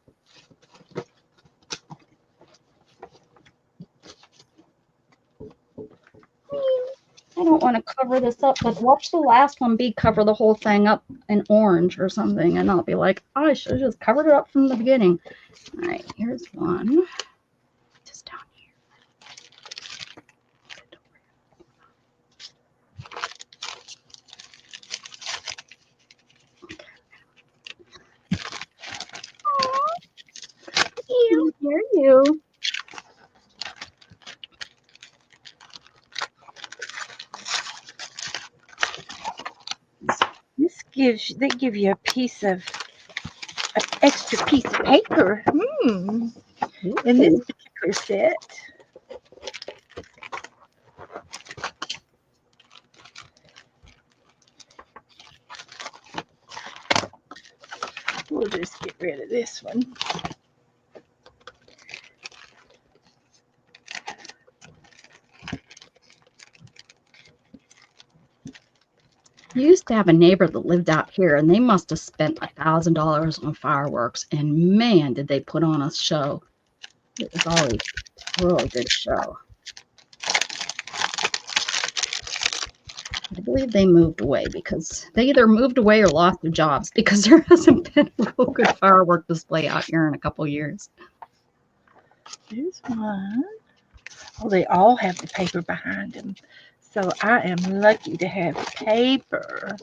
I don't want to cover this up, but watch the last one be cover the whole thing up in orange or something, and I'll be like, oh, I should have just covered it up from the beginning. All right, here's one. Just down here. I hear you. They give you a piece of an extra piece of paper. In this particular set. We'll just get rid of this one. I used to have a neighbor that lived out here, and they must have spent $1,000 on fireworks. And man, did they put on a show! It was always a really good show. I believe they moved away because they either moved away or lost their jobs because there hasn't been a real good firework display out here in a couple years. Here's one. Oh, they all have the paper behind them. So I am lucky to have paper.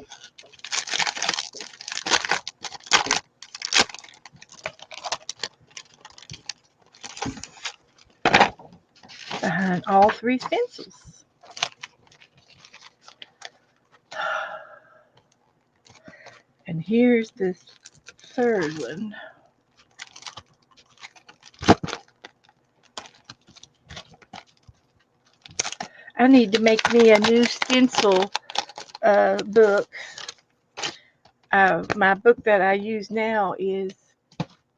Behind all 3 stencils. And here's the 3rd one. I need to make me a new stencil book. My book that I use now is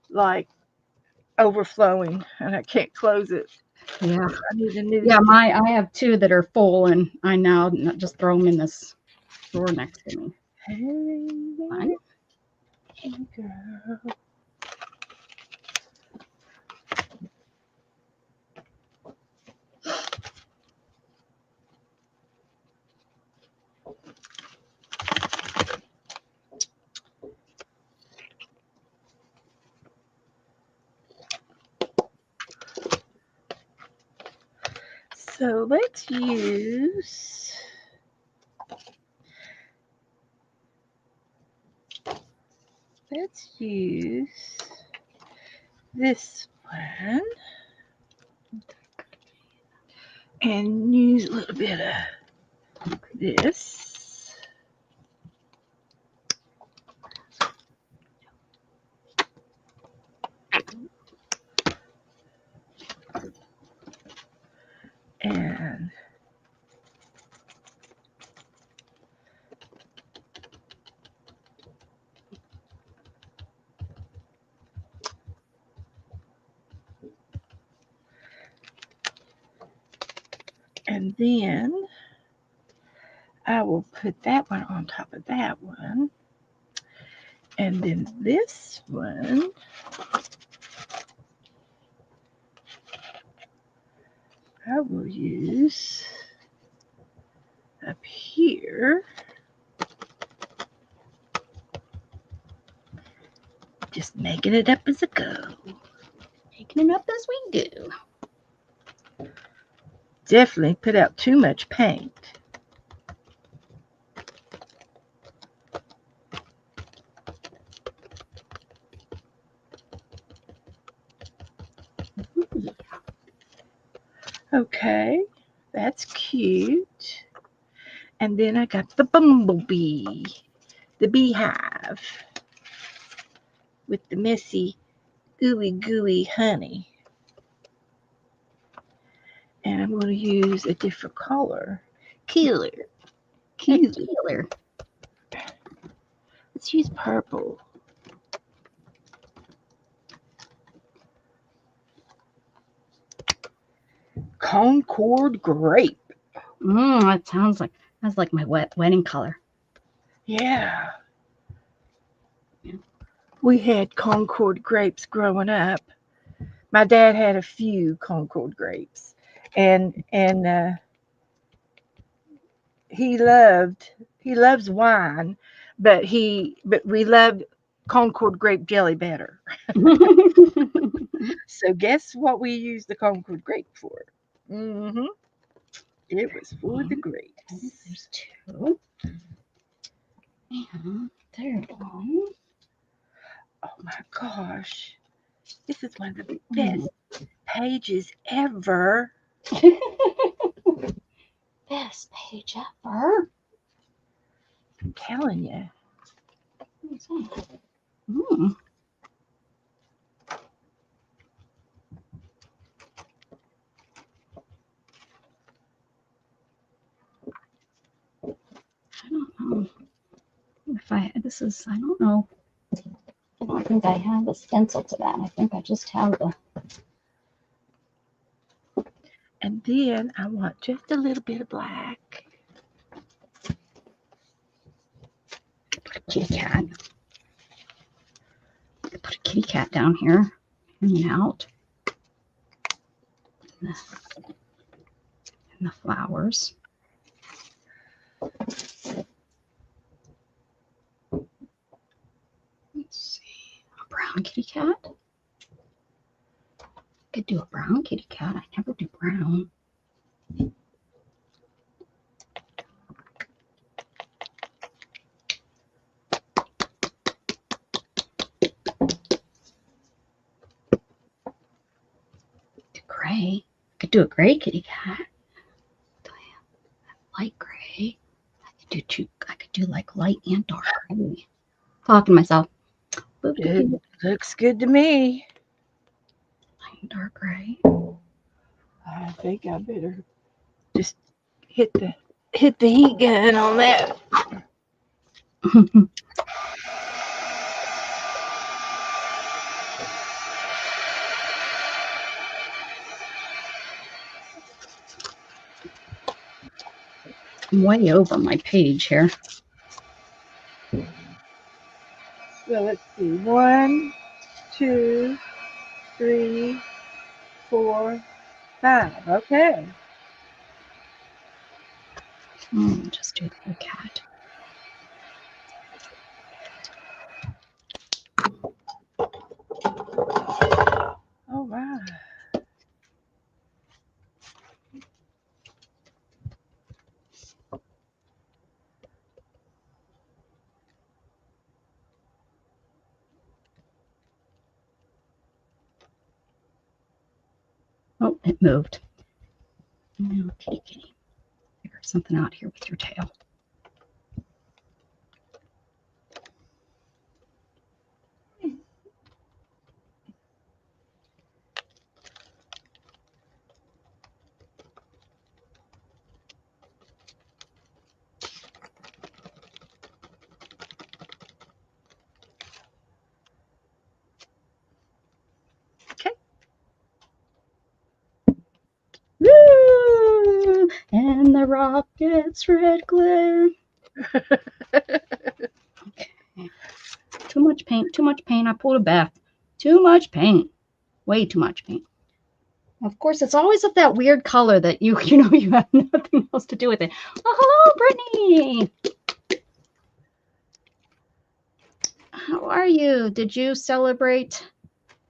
like overflowing, and I can't close it. Yeah. I need a new. Yeah, I have 2 that are full, and I now just throw them in this drawer next to me. Hey, girl. So let's use this one and use a little bit of this. And then I will put that one on top of that one. And then this one, I will use up here. Just making it up as I go. Making it up as we go. Definitely put out too much paint. Okay, that's cute. And then I got the bumblebee, the beehive with the messy, gooey honey. And I'm going to use a different color. Killer. Let's use purple. Concord grape. That sounds like my wedding color. Yeah. We had Concord grapes growing up. My dad had a few Concord grapes, and he loves wine, but we loved Concord grape jelly better. So guess what we used the Concord grape for? It was for the grapes. There's two. And there's one. Oh my gosh. This is one of the best pages ever. Best page ever. I'm telling you. What's that? I don't know if I don't know. I don't think I have a stencil to that. I think I just have the. And then I want just a little bit of black. Put a kitty cat. Put a kitty cat down here, hanging out. And the flowers. Let's see. A brown kitty cat. Could do a brown kitty cat. I never do brown. Gray. I could do a gray kitty cat. Light gray. I could do like light and dark gray. Talking to myself. It looks good to me. Light and dark gray. I think I better just hit the heat gun on that. I'm way over my page here. So let's see. 1, 2, 3, 4, 5. Okay. Just do the cat. All right. Oh, it moved. Okay, kitty. Figure something out here with your tail. Okay. Woo! And the rocket's red glare. Okay. Too much paint, too much paint. I pulled a Beth. Too much paint. Way too much paint. Of course, it's always of that weird color that you know you have nothing else to do with it. Oh, hello, Brittany. How are you? Did you celebrate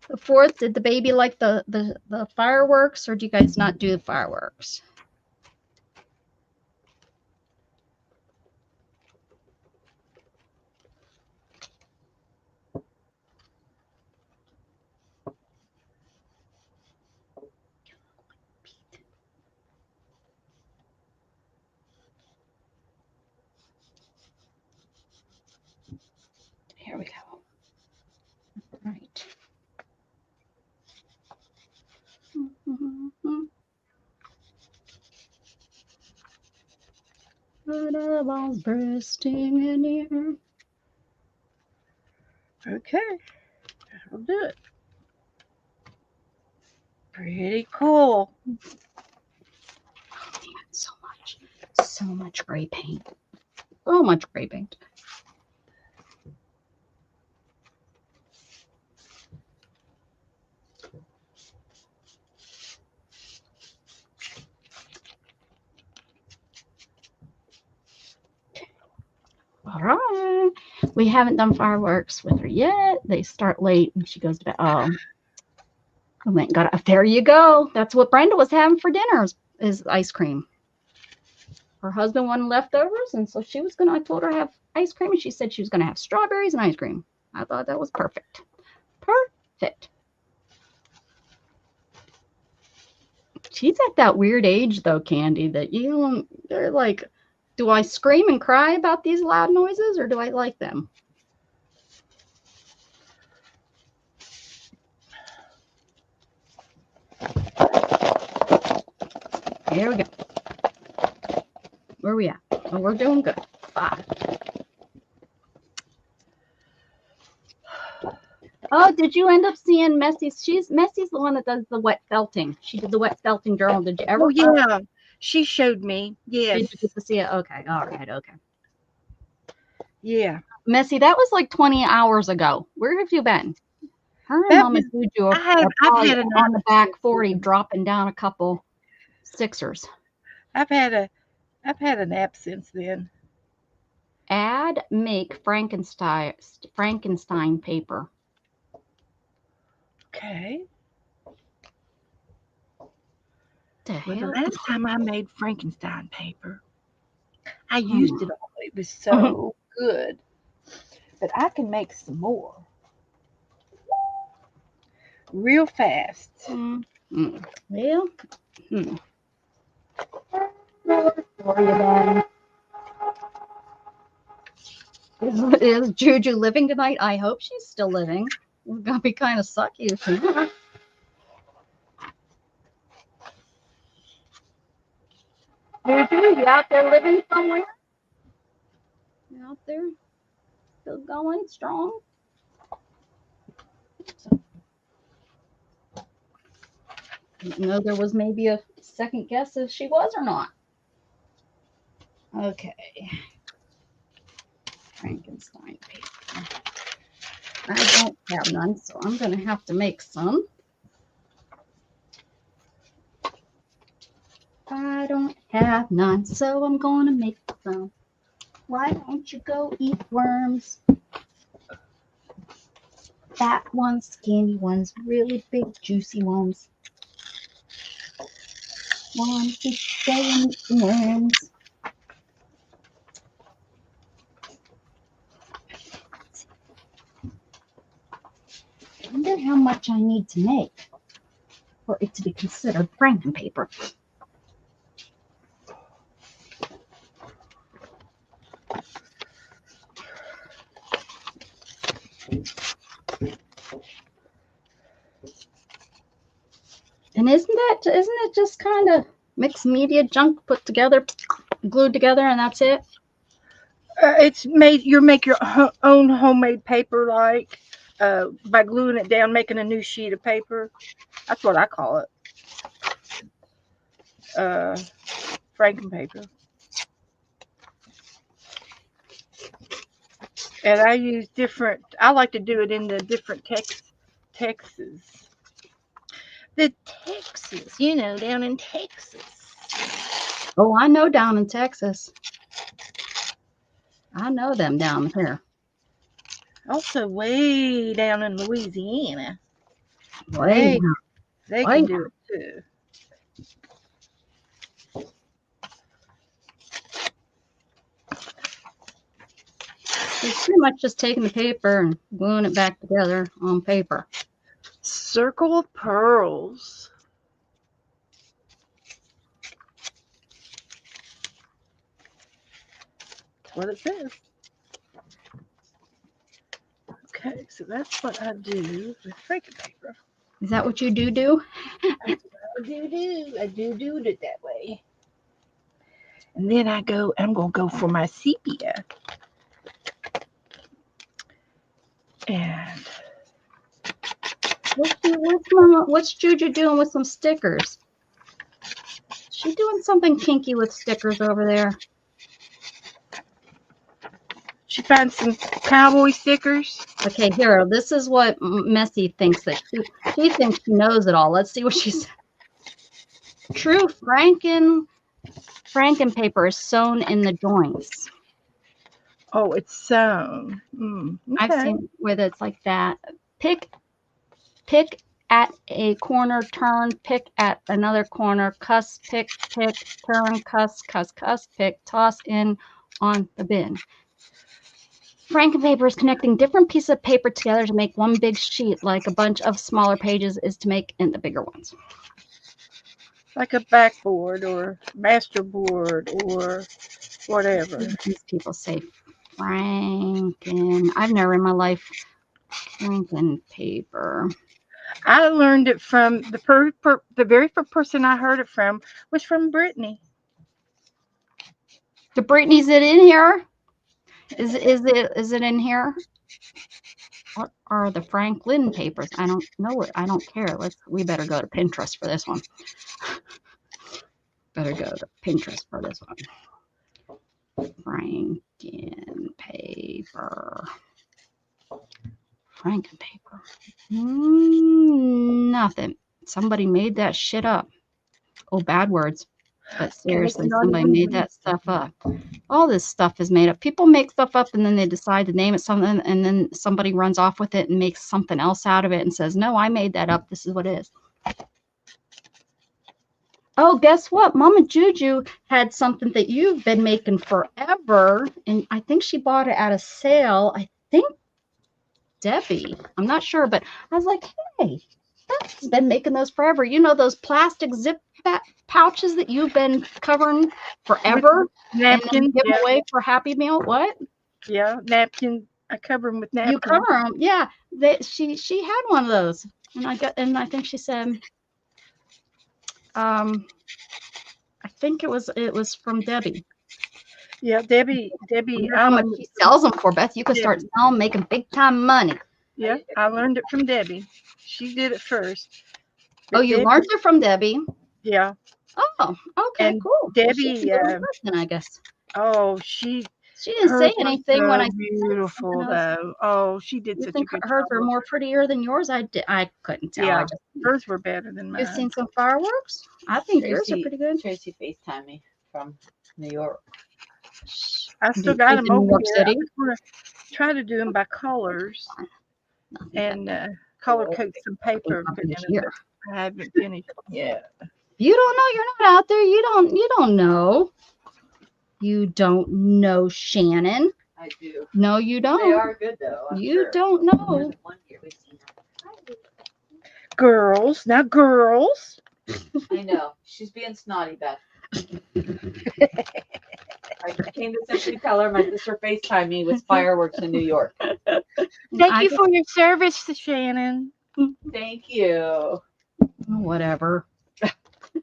the 4th? Did the baby like the fireworks, or do you guys not do the fireworks? Here we go. Right. Fireballs bursting in the air. Okay. That'll do it. Pretty cool. Oh, man, so much gray paint. So much gray paint. All right. We haven't done fireworks with her yet. They start late and she goes to bed. Oh, I went and got there you go. That's what Brenda was having for dinner is ice cream. Her husband wanted leftovers, and so I told her to have ice cream, and she said she was gonna have strawberries and ice cream. I thought that was perfect. Perfect. She's at that weird age though, Candy, that they're like, do I scream and cry about these loud noises or do I like them? Here we go. Where are we at? Oh, we're doing good. 5. Oh, did you end up seeing Messy's? Messy's the one that does the wet felting. She did the wet felting journal. Did you ever? Oh, yeah. She showed me. Yes. Did you get to see it? Okay. All right. Okay. Yeah. Messy, that was like 20 hours ago. Where have you been? Her and That Mama was- Juju are I've probably had on the back 40 dropping down a couple sixers. I've had a nap since then. Make Frankenstein paper. Okay. The Well, the hell? last time I made Frankenstein paper, I used it all. It was so good. But I can make some more. Real fast. Well, for you then. Is Juju living tonight? I hope she's still living. We're gonna be kind of sucky if she's not. Juju, you out there living somewhere? You out there? Still going strong? Didn't know there was maybe a second guess if she was or not. Okay. Frankenstein paper. I don't have none, so I'm going to have to make some. I don't have none, so I'm going to make some. Why don't you go eat worms? Fat ones, skinny ones, really big, juicy ones. Want to stay and eat some worms. I wonder how much I need to make. for it to be considered Franken paper. And isn't it just kind of mixed media junk put together, glued together, and that's it? It's made. You make your own homemade paper, like by gluing it down, making a new sheet of paper. That's what I call it. Franken paper. And I use different. I like to do it in the different Texas. The Texas, down in Texas. Oh, I know down in Texas. I know them down here. Also, way down in Louisiana. Way down. They Way can do it too. It's pretty much just taking the paper and gluing it back together on paper. Circle of Pearls. That's what it says. Okay, so that's what I do with Franken paper. Is that what you do? I do it that way. And then I'm gonna go for my sepia. And What's Juju doing with some stickers? She doing something kinky with stickers over there. she found some cowboy stickers. Okay, Hero, this is what Messy thinks that she thinks she knows it all. Let's see what she said. True Franken paper is sewn in the joints. Oh, it's sewn. I've Okay. seen where it's like that. Pick at a corner, turn, pick at another corner, cuss, pick, turn, cuss, pick, toss in on the bin. Franken paper is connecting different pieces of paper together to make one big sheet, like a bunch of smaller pages is to make into bigger ones. Like a backboard or masterboard or whatever. These people say Franken. I've never in my life Franken paper. I learned it from the very first person I heard it from was from Brittany. The Brittany's it in here? Is it in here? What are the Franklin papers? I don't know it. I don't care. We better go to Pinterest for this one. Better go to Pinterest for this one. Franken paper. Franken paper. Nothing. Somebody made that shit up. Oh, bad words. But seriously, somebody made that stuff up. All this stuff is made up. People make stuff up and then they decide to name it something, and then somebody runs off with it and makes something else out of it and says, no, I made that up. This is what it is. Oh, guess what? Mama Juju had something that you've been making forever, and I think she bought it at a sale. I think Debbie. I'm not sure, but I was like, hey, Beth's been making those forever. You know those plastic zip pouches that you've been covering forever? Napkins. Give away for Happy Meal? What? Yeah, napkins. I cover them with napkins. You cover them? Yeah. She had one of those, and I think she said, I think it was from Debbie. Yeah, Debbie. How much she sells them for, Beth? You could start selling, making big time money. Yeah, I learned it from Debbie. She did it first. But you learned it from Debbie. Yeah. Oh, okay, and cool. Debbie, Person, I guess. Oh, she didn't say anything when I said beautiful though. Oh, she did such a good job. Hers were more prettier than yours. I couldn't tell. Yeah, hers were better than mine. You've seen some fireworks? I think yours are pretty good. Tracy FaceTimed me from New York. I still got them over York here. City? I'm gonna try to do them by colors and color code some paper. But I haven't finished yet. You don't know. You're not out there. You don't know. You don't know, Shannon. I do. No, you don't. They are good though. You don't know. Girls, now girls. I know. She's being snotty, Beth. I came to simply tell her my sister FaceTimed me with fireworks in New York. Thank you for your service, Shannon. Thank you. Whatever.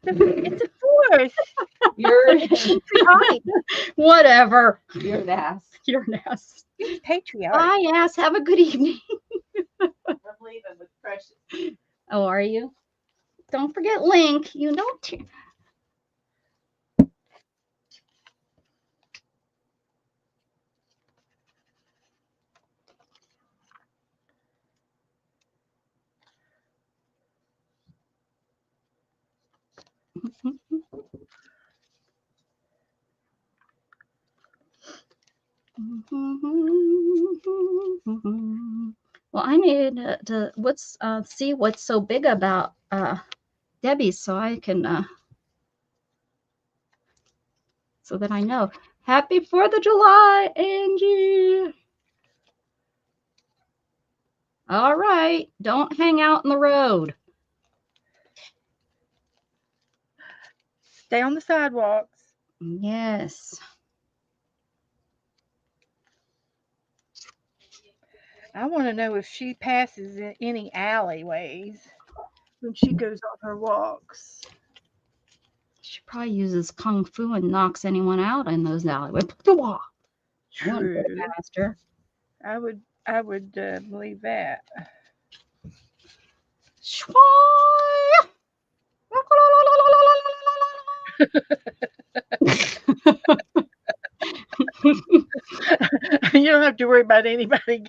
It's a force. You're Right. Whatever. you're an ass. You're an ass. Patriotic. Bye, ass. Have a good evening. I'm leaving with Precious. Oh, are you? Don't forget Link. You know. Well, I need to see what's so big about Debbie's so I can so that I know. Happy 4th of July, Angie. All right, don't hang out in the road. Stay on the sidewalks. Yes. I want to know if she passes in any alleyways when she goes on her walks. She probably uses kung fu and knocks anyone out in those alleyways. True. Pastor. I would believe that. You don't have to worry about anybody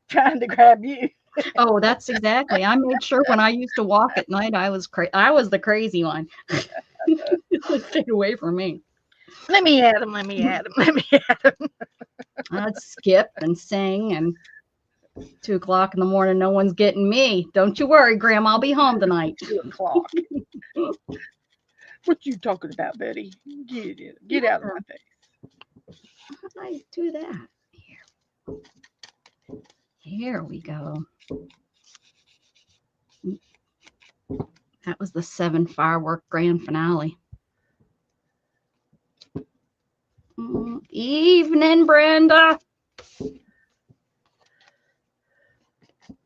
trying to grab you. Oh, that's exactly. I made sure when I used to walk at night, I was the crazy one. Stay away from me. Let me at him. Let me at him. Let me at him. I'd skip and sing, and 2 o'clock in the morning, no one's getting me. Don't you worry, Grandma. I'll be home tonight. 2 o'clock. What you talking about, Betty? Get out of my face. How did I do that? Here we go. That was the 7 firework grand finale. Evening, Brenda.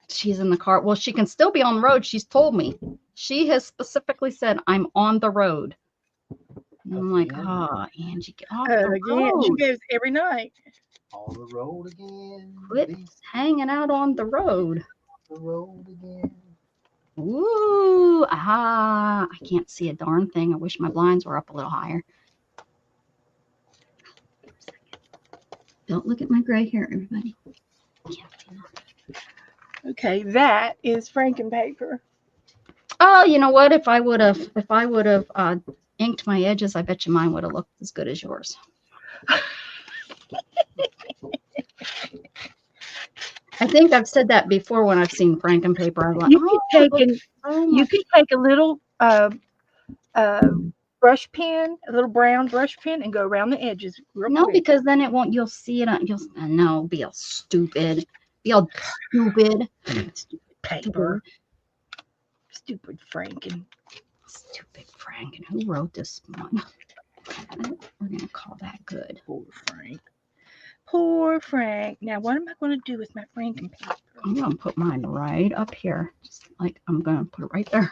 She's in the car. Well, she can still be on the road. She's told me. She has specifically said, I'm on the road. And I'm like, oh, Angie, get off the Again, she road. goes every night. On the road again. Quit hanging out on the road. The road again. Ooh, I can't see a darn thing. I wish my blinds were up a little higher. Don't look at my gray hair, everybody. Can't see nothing. Okay, that is Frankenpaper. Oh, you know what? If I would have inked my edges, I bet you mine would have looked as good as yours. I think I've said that before when I've seen Frankenpaper. I'm like, You can take a little brush pen, a little brown brush pen, and go around the edges real no, quick. because then it won't. You'll see it. No, be all stupid. Be all stupid. Stupid paper. Stupid Franken. Stupid Franken. Who wrote this one? We're gonna call that good. Poor Frank. Poor Frank. Now, what am I going to do with my Frankenpaper? I'm gonna put mine right up here. Just like I'm gonna put it right there.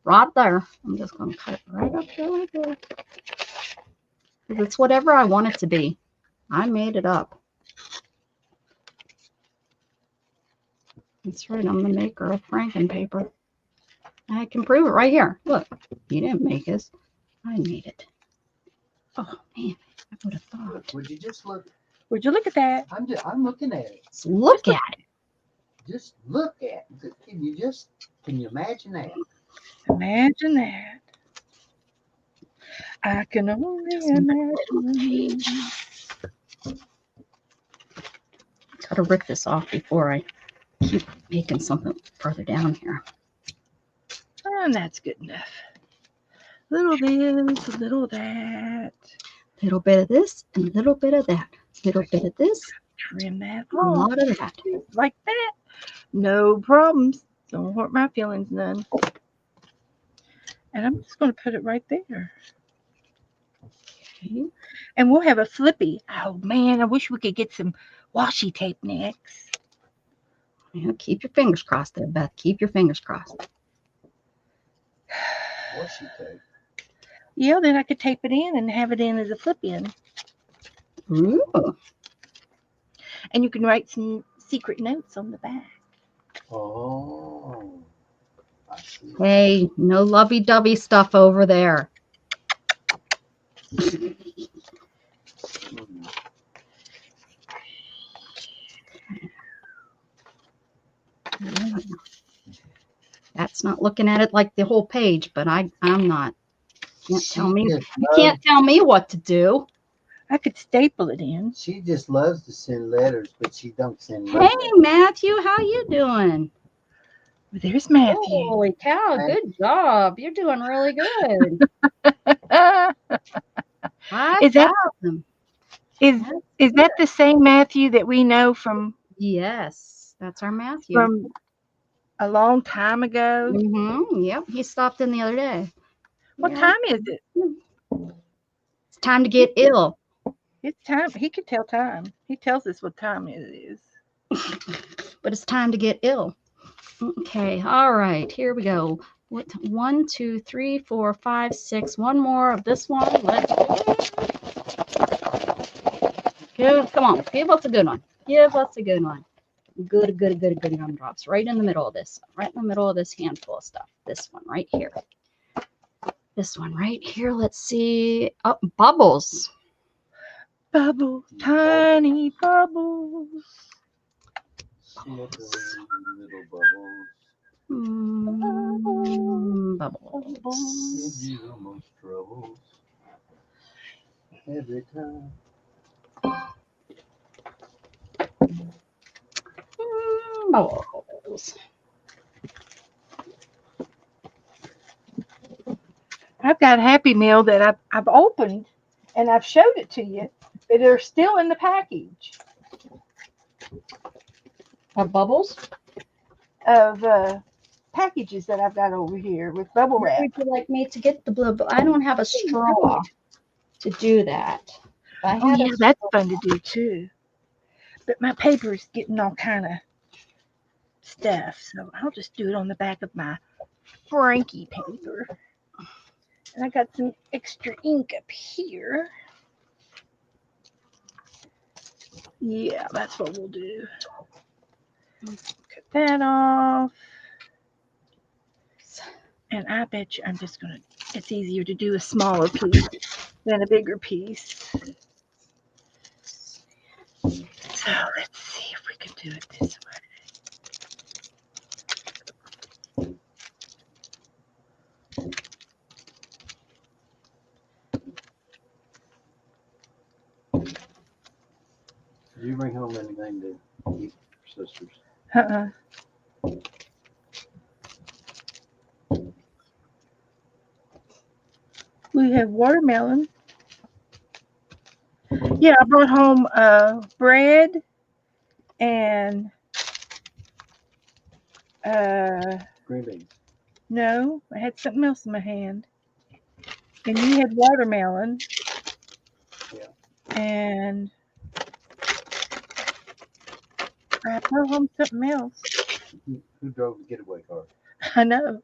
Right there. I'm just gonna cut it right up there like that. Because it's whatever I want it to be. I made it up. That's right. I'm the maker of Frankenpaper. I can prove it right here. Look, you didn't make this. I made it. Oh man, I would have thought. Would you just look? Would you look at that? I'm looking at it. Just look at it. Just look at it. Can you imagine that? Imagine that. I can only imagine. Gotta rip this off before I keep making something further down here. And that's good enough. Little this, a little that. Little bit of this and a little bit of that. Little bit of this, Trim that a off. lot of that. Like that. No problems. Don't hurt my feelings none. And I'm just going to put it right there. Okay. And we'll have a flippy. Oh, man, I wish we could get some washi tape next. Yeah, keep your fingers crossed there, Beth. Keep your fingers crossed. Washi tape. Yeah, then I could tape it in and have it in as a flip-in. Ooh. And you can write some secret notes on the back. Oh. I see. Hey, no lovey-dovey stuff over there. Hmm. That's not looking at it like the whole page, but I'm not. Can't tell me. just You can't tell me what to do. I could staple it in. She just loves to send letters, but she don't send Hey, letters. Matthew, how you doing? There's Matthew. Holy cow, good job. You're doing really good. High Is that- five. Is that the same Matthew that we know from Yes, that's our Matthew. a long time ago? Yep, he stopped in the other day. What Yeah. time is it? It's time to get ill. It's time. He can tell time. He tells us what time it is. But it's time to get ill. Okay, all right, here we go. What? 1, 2, 3, 4, 5, 6. One more of this one. Let's come on, give us a good one. Give us a good one. Good gumdrops. Right in the middle of this. Right in the middle of this handful of stuff. This one right here. This one right here. Let's see. Oh, bubbles. Bubbles, tiny bubbles. Snickering little bubbles. Bubbles. Give you the most troubles. Every time. Bubbles. I've got Happy Meal that I've opened and I've showed it to you, but they're still in the package Bubbles? of packages that I've got over here with bubble wrap. Would you like me to get the blue? But I don't have a straw to do that. If I Oh had a yeah, that's fun to do too. But my paper's getting all kind of stuff, so I'll just do it on the back of my Frankie paper. And I got some extra ink up here. Yeah, that's what we'll do. Cut that off. And I bet you it's easier to do a smaller piece than a bigger piece. So let's see if we can do it this way. Did you bring home anything to eat for sisters? We have watermelon. Yeah, I brought home bread and Green beans. no, I had something else in my hand. And you had watermelon. Yeah. And I brought home something else. Who drove the getaway car? I know.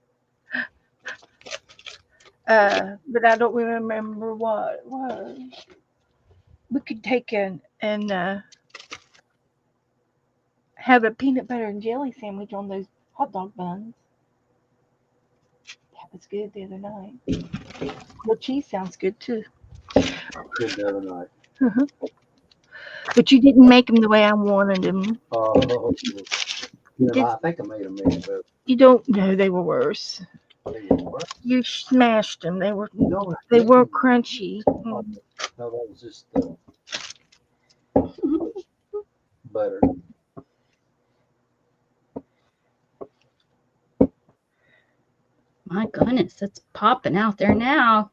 But I don't remember what it was. We could take and have a peanut butter and jelly sandwich on those hot dog buns. That was good the other night. Grilled cheese sounds good too. Good the other night. But you didn't make them the way I wanted them. Oh, I think I made a man, but You don't know they were worse. they didn't work. You smashed them. They were No, they were crunchy. No, that was just butter. My goodness, it's popping out there now.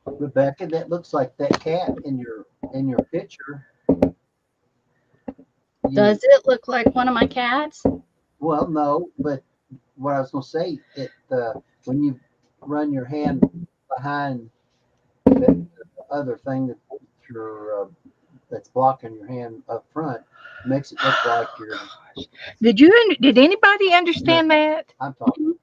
Rebecca, that looks like that cat in your picture. Does it look like one of my cats? Well, no, but what I was gonna say, when you run your hand behind the other thing that's blocking your hand up front, makes it look like you're. Did anybody understand that? I'm talking.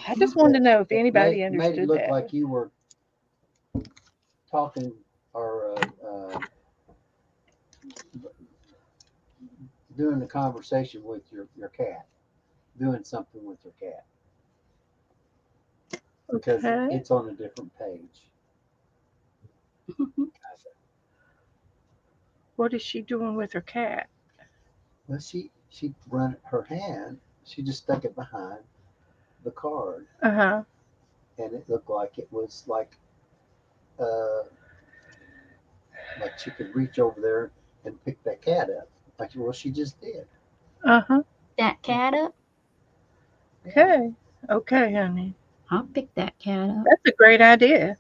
I just wanted to know if It anybody made it understood look that. like you were talking or doing the conversation with your cat, doing something with your cat, because Okay. it's on a different page. What is she doing with her cat? Well, she run her hand. She just stuck it behind the card, Uh-huh. and it looked like it was like she could reach over there and pick that cat up. Like, well, she just did. Uh-huh. That cat up? Okay. Okay, honey. I'll pick that cat up. That's a great idea.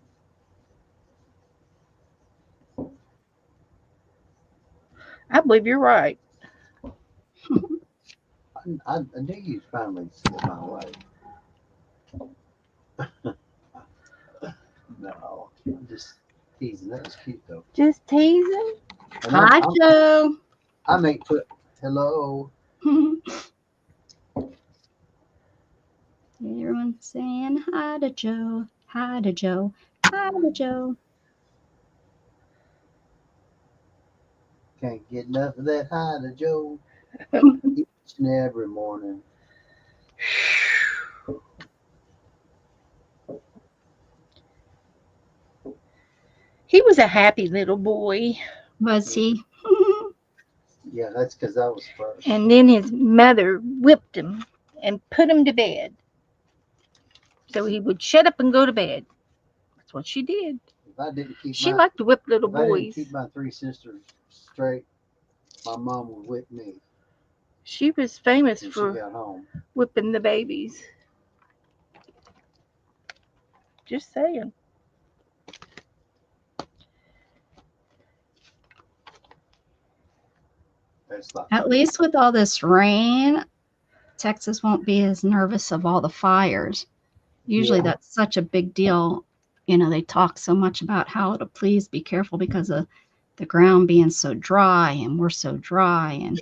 I believe you're right. I knew you'd finally see it my way. No, I'm just teasing. That was cute though. Just teasing. And Hi, Joe. I may put hello. Everyone's saying hi to Joe. Hi to Joe. Hi to Joe. Can't get enough of that hi to Joe each and every morning. He was a happy little boy. Was he? Yeah, that's because I was first. And then his mother whipped him and put him to bed. So he would shut up and go to bed. That's what she did. If I didn't keep She my, liked to whip little if I didn't boys. keep my three sisters straight, my mom would whip me She was famous when she for got home. whipping the babies. Just saying. That's like At least with all this rain, Texas won't be as nervous of all the fires. Usually Yeah. that's such a big deal. You know, they talk so much about how to please be careful because of the ground being so dry and we're so dry and,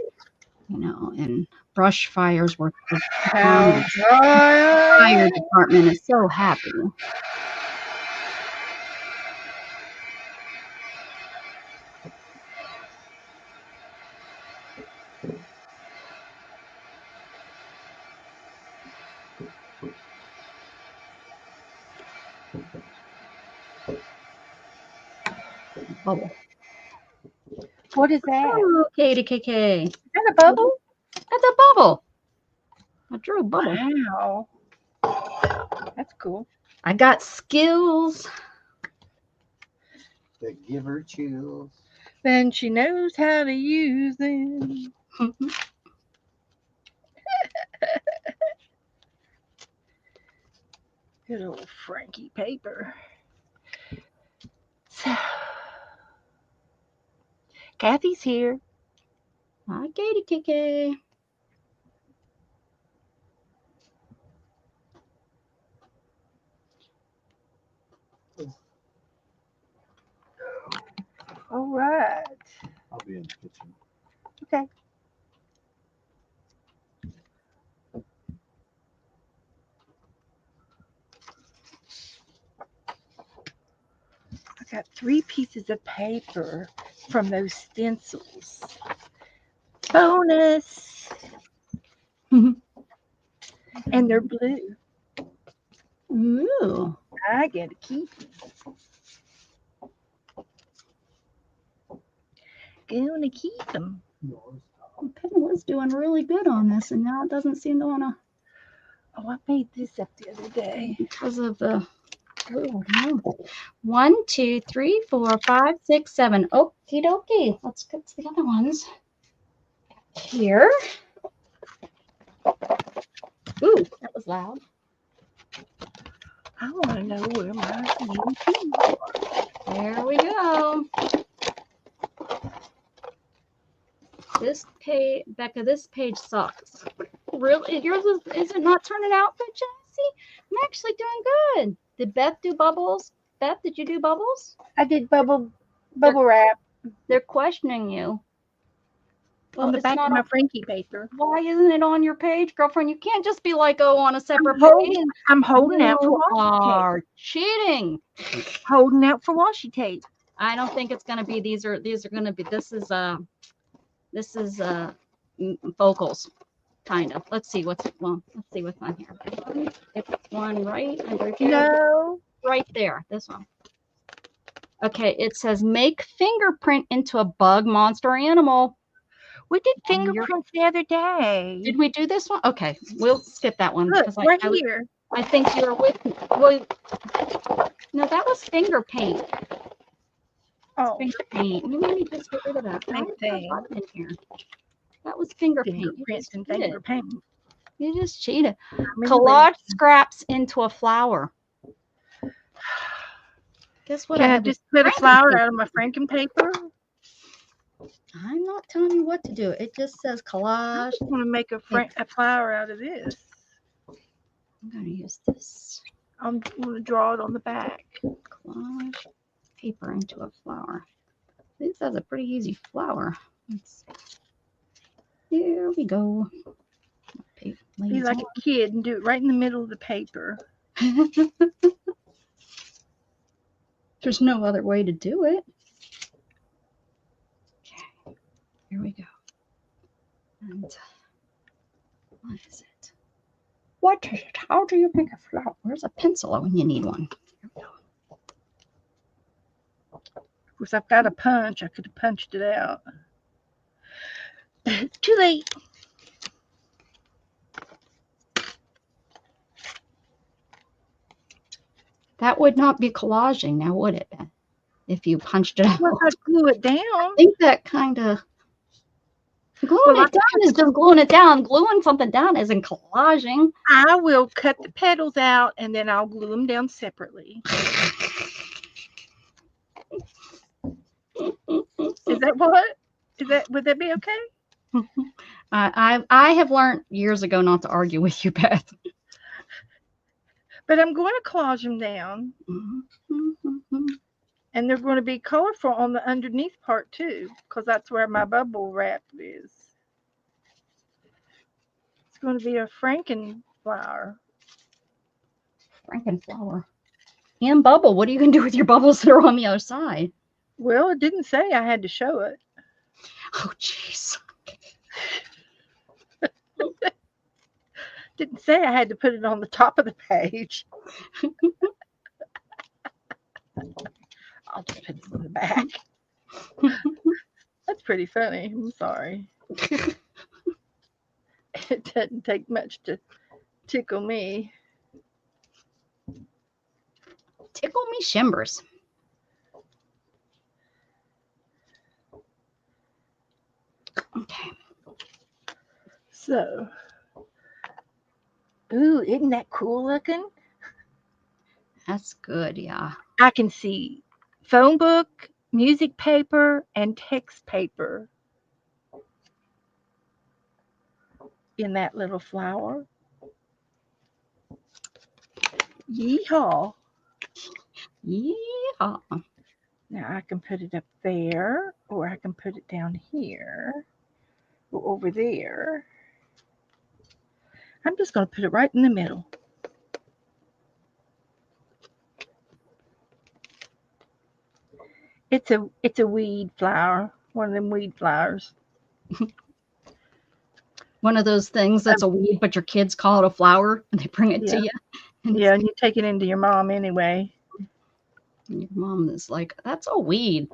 you know, and brush fires were How the dry. fire department is so happy. Bubble. What is that? Oh, Katie KK. Is that a bubble? That's a bubble. I drew a bubble. Wow. That's cool. I got skills. that give her chills. Then she knows how to use them. Good old Frankie paper. So, Kathy's here. Hi, Katie KK. All right. I'll be in the kitchen. Okay. I got 3 pieces of paper from those stencils. Bonus. And they're blue. Ooh. I get to keep them. Gonna keep them. Penny was doing really good on this, and now it doesn't seem to want to Oh, I made this up the other day. because of the. Oh, no. 1, 2, 3, 4, 5, 6, 7. Okie dokie. Let's get to the other ones. Here. Ooh, that was loud. I want to know where my UP are. There we go. This page, Becca, this page sucks. Really? Yours is it not turning out good, Jessie? I'm actually doing good. Did Beth do bubbles? Beth, did you do bubbles? I did bubble wrap They're questioning you. Well, on the it's back not of my on- Frankie paper. Why isn't it on your page, girlfriend? You can't just be like, oh, on a separate page. I'm holding out for You washi tape. are cheating. Holding out for washi tape. I don't think it's gonna be. These are gonna be. This is vocals, kind of. Let's see what's on here. It's one right under here. No. Right there. This one. Okay, it says make fingerprint into a bug, monster, or animal. We did And you're- fingerprints the other day. Did we do this one? Okay, we'll skip that one Look, because right here. I think you were with me. Well, no, that was finger paint. Oh, Finger paint. Let me just get rid of that. Same Why is that thing. button in here? That was finger paint. You fingerprints just and cheated. finger paint. You just cheated. I mean, Collage scraps into a flower. Guess what? Can I have just a put a Franken flower paper. out of my Franken paper? I'm not telling you what to do. It just says I collage. just want to make a flower out of this. I'm going to use this I'm going to draw it on the back. collage paper into a flower. This has a pretty easy flower. Let's see. Here we go. Be like a kid and do it right in the middle of the paper. There's no other way to do it. Okay, here we go. And what is it? What is it? How do you make a flower? Where's a pencil when you need one? Here we go. Of course, I've got a punch. I could have punched it out. Too late. That would not be collaging now, would it? If you punched it out. Well, I glue it down. I think that kind of gluing Well, it down is just gluing it down. Gluing something down isn't collaging. I will cut the petals out and then I'll glue them down separately. Is that what? Would that be okay? I have learned years ago not to argue with you, Beth. But I'm going to collage them down, and they're going to be colorful on the underneath part too, because that's where my bubble wrap is. It's going to be a Frankenflower. Frankenflower. And bubble. What are you going to do with your bubbles that are on the other side? Well, it didn't say I had to show it. Oh, jeez. Didn't say I had to put it on the top of the page. I'll just put it on the back. That's pretty funny. I'm sorry. It doesn't take much to tickle me. Tickle me shimbers. Okay. So, ooh, isn't that cool looking? That's good, yeah. I can see phone book, music paper, and text paper in that little flower. Yeehaw. Yeehaw. Now I can put it up there, or I can put it down here, or over there. I'm just going to put it right in the middle. It's a weed flower, one of them weed flowers. One of those things that's a weed, but your kids call it a flower and they bring it to you. And Yeah, and you take it into your mom anyway. your mom is like, that's a weed.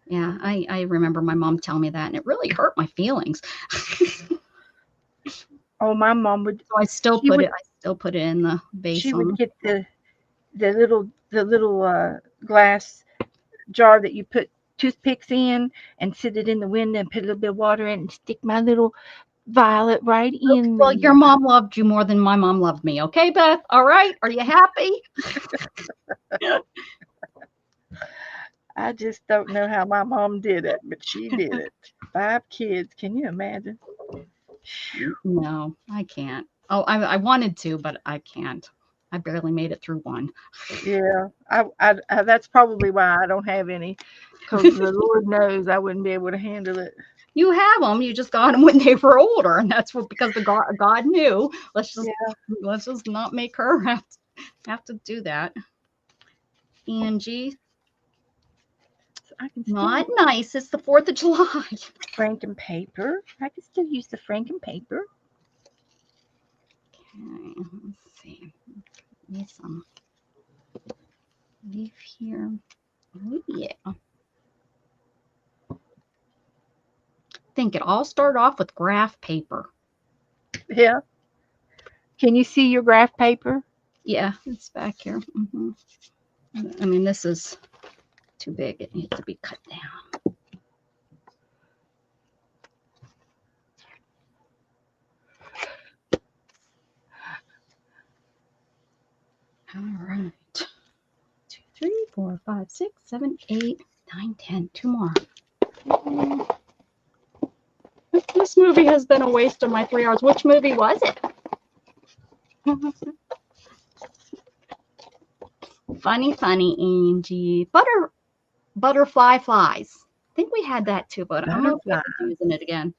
Yeah, I remember my mom telling me that, and it really hurt my feelings. Oh, my mom would. So I still She put would- it. I still put it in the base. She on would get the little glass jar that you put toothpicks in and sit it in the window and put a little bit of water in and stick my little violet right in. Well, there. your mom loved you more than my mom loved me. Okay, Beth? All right. Are you happy? I just don't know how my mom did it, but she did it. 5 kids. Can you imagine? No, I can't. Oh, I wanted to, but I can't. I barely made it through one. Yeah, I that's probably why I don't have any, because the Lord knows I wouldn't be able to handle it. You have them. You just got them when they were older, and that's what because the God knew. Let's just not make her have to do that. Angie, I can still not nice. It's the 4th of July. Franken paper. I can still use the Franken paper. Okay, let's see. Need some leaf here. Oh yeah. I think it all started off with graph paper. Yeah. Can you see your graph paper? Yeah, it's back here. I mean, this is too big. It needs to be cut down. All right. 2, 3, 4, 5, 6, 7, 8, 9, 10. 2 more. This movie has been a waste of my 3 hours. Which movie was it? Funny, Angie. Butterfly flies. I think we had that too, but I'm not using it again.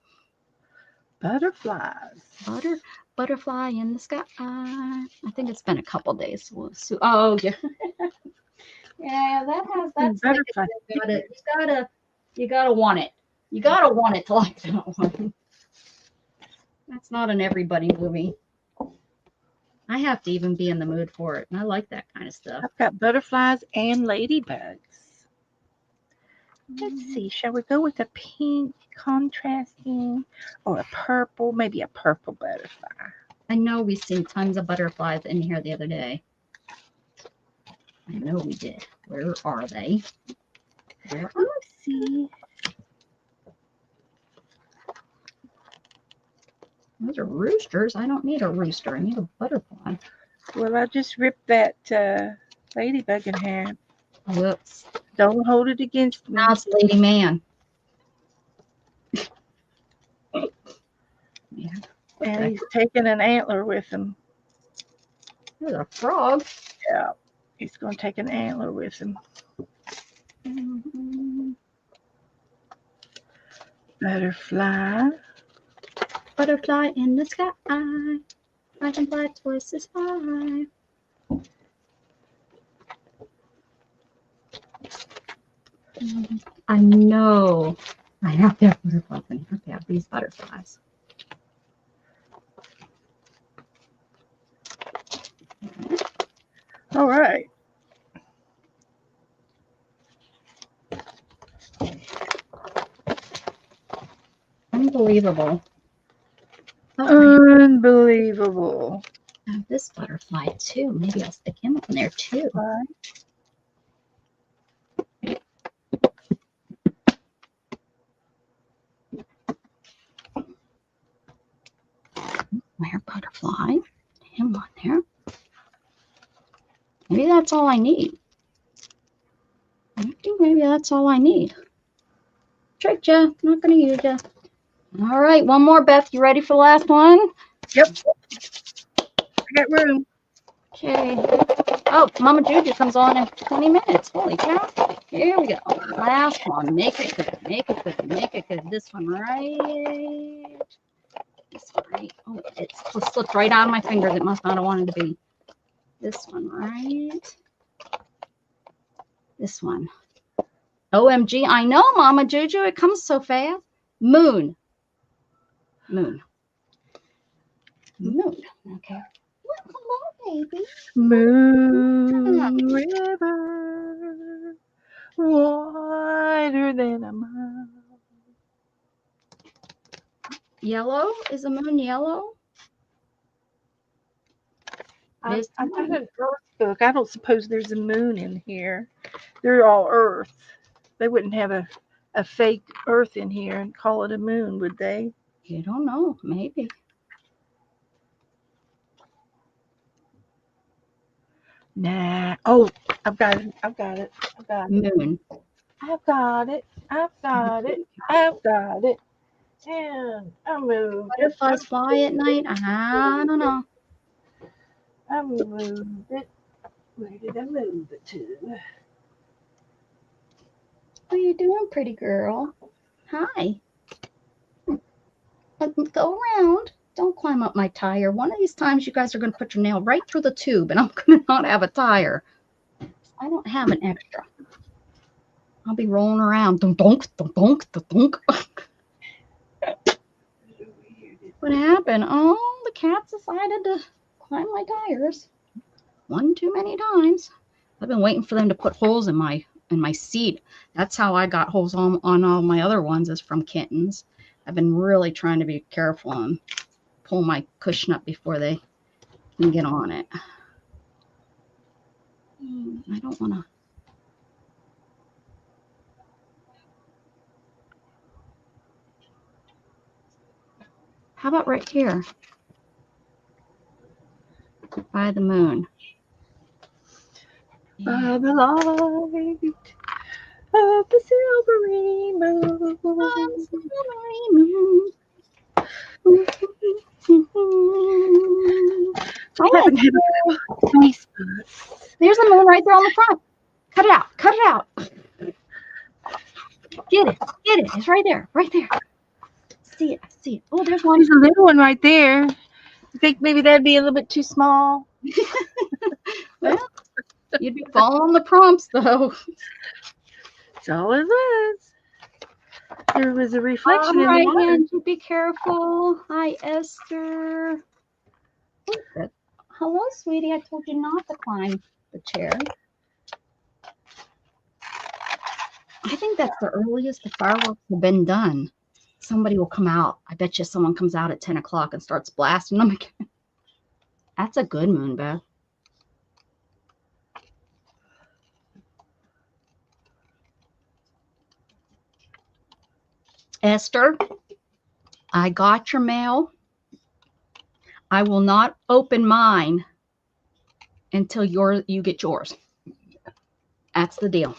Butterflies. Butterfly in the sky. I think it's been a couple days. Oh yeah. Yeah, that's like you gotta want it. You gotta want it to like that one. That's not an everybody movie. I have to even be in the mood for it, and I like that kind of stuff. I've got butterflies and ladybugs. Let's see. Shall we go with a pink contrasting or a purple? Maybe a purple butterfly. I know we seen tons of butterflies in here the other day. I know we did. Where are they? Let's see. Those are roosters. I don't need a rooster. I need a butterfly. Well, I just ripped that ladybug in half. Whoops. Don't hold it against me. Now it's Lady Man. Yeah. And he's taking an antler with him. There's a frog. Yeah. He's going to take an antler with him. Butterfly. Butterfly in the sky. I can fly twice as high. I know. I have to have butterflies and I have to have these butterflies. All right. Unbelievable. Unbelievable. I have this butterfly too. Maybe I'll stick him on there too. Where butterfly? Him on there. Maybe that's all I need. I think maybe that's all I need. Tricked ya. Not gonna use ya. All right, one more, Beth. You ready for the last one? Yep. I got room. Okay. Oh, Mama Juju comes on in 20 minutes. Holy cow. Here we go. Last one. Make it good. Make it good. Make it good. This one right. This one right. Oh, it's slipped right out of my fingers. It must not have wanted to be. This one right. This one. OMG. I know, Mama Juju. It comes so fast. Moon. Moon. Moon. Okay. Well, hello, baby. Moon River, wider than a mile. Yellow? Is the moon yellow? I got an Earth book. I don't suppose there's a moon in here. They're all Earth. They wouldn't have a fake Earth in here and call it a moon, would they? You don't know. Maybe. Nah. Oh, I've got it. I've got it. I've got it. Moon. I've got it. I've got it. I've got it. And I moved it. Butterflies fly at night. I don't know. I moved it. Where did I move it to? What are you doing, pretty girl? Hi. Go around. Don't climb up my tire. One of these times you guys are going to put your nail right through the tube and I'm going to not have a tire. I don't have an extra. I'll be rolling around. Dunk, dunk, dunk, dunk, dunk, dunk. What happened? Oh, the cats decided to climb my tires. One too many times. I've been waiting for them to put holes in my seat. That's how I got holes on all my other ones, is from kittens. I've been really trying to be careful and pull my cushion up before they can get on it. I don't want to. How about right here? By the moon. By the light of the silver rainbow. Oh, there's the moon right there on the front. Cut it out. Cut it out. Get it. Get it. It's right there. Right there. See it. I see it. Oh, there's one. There's a little one right there. I think maybe that'd be a little bit too small. Well, you'd be following the prompts, though. That's all it was. There was a reflection in Right, the water. Angie, be careful. Hi, Esther. Hello, sweetie. I told you not to climb the chair. I think that's the earliest the fireworks have been done. Somebody will come out. I bet you someone comes out at 10 o'clock and starts blasting them again. That's a good moon, Beth. Esther, I got your mail. I will not open mine until you get yours. That's the deal.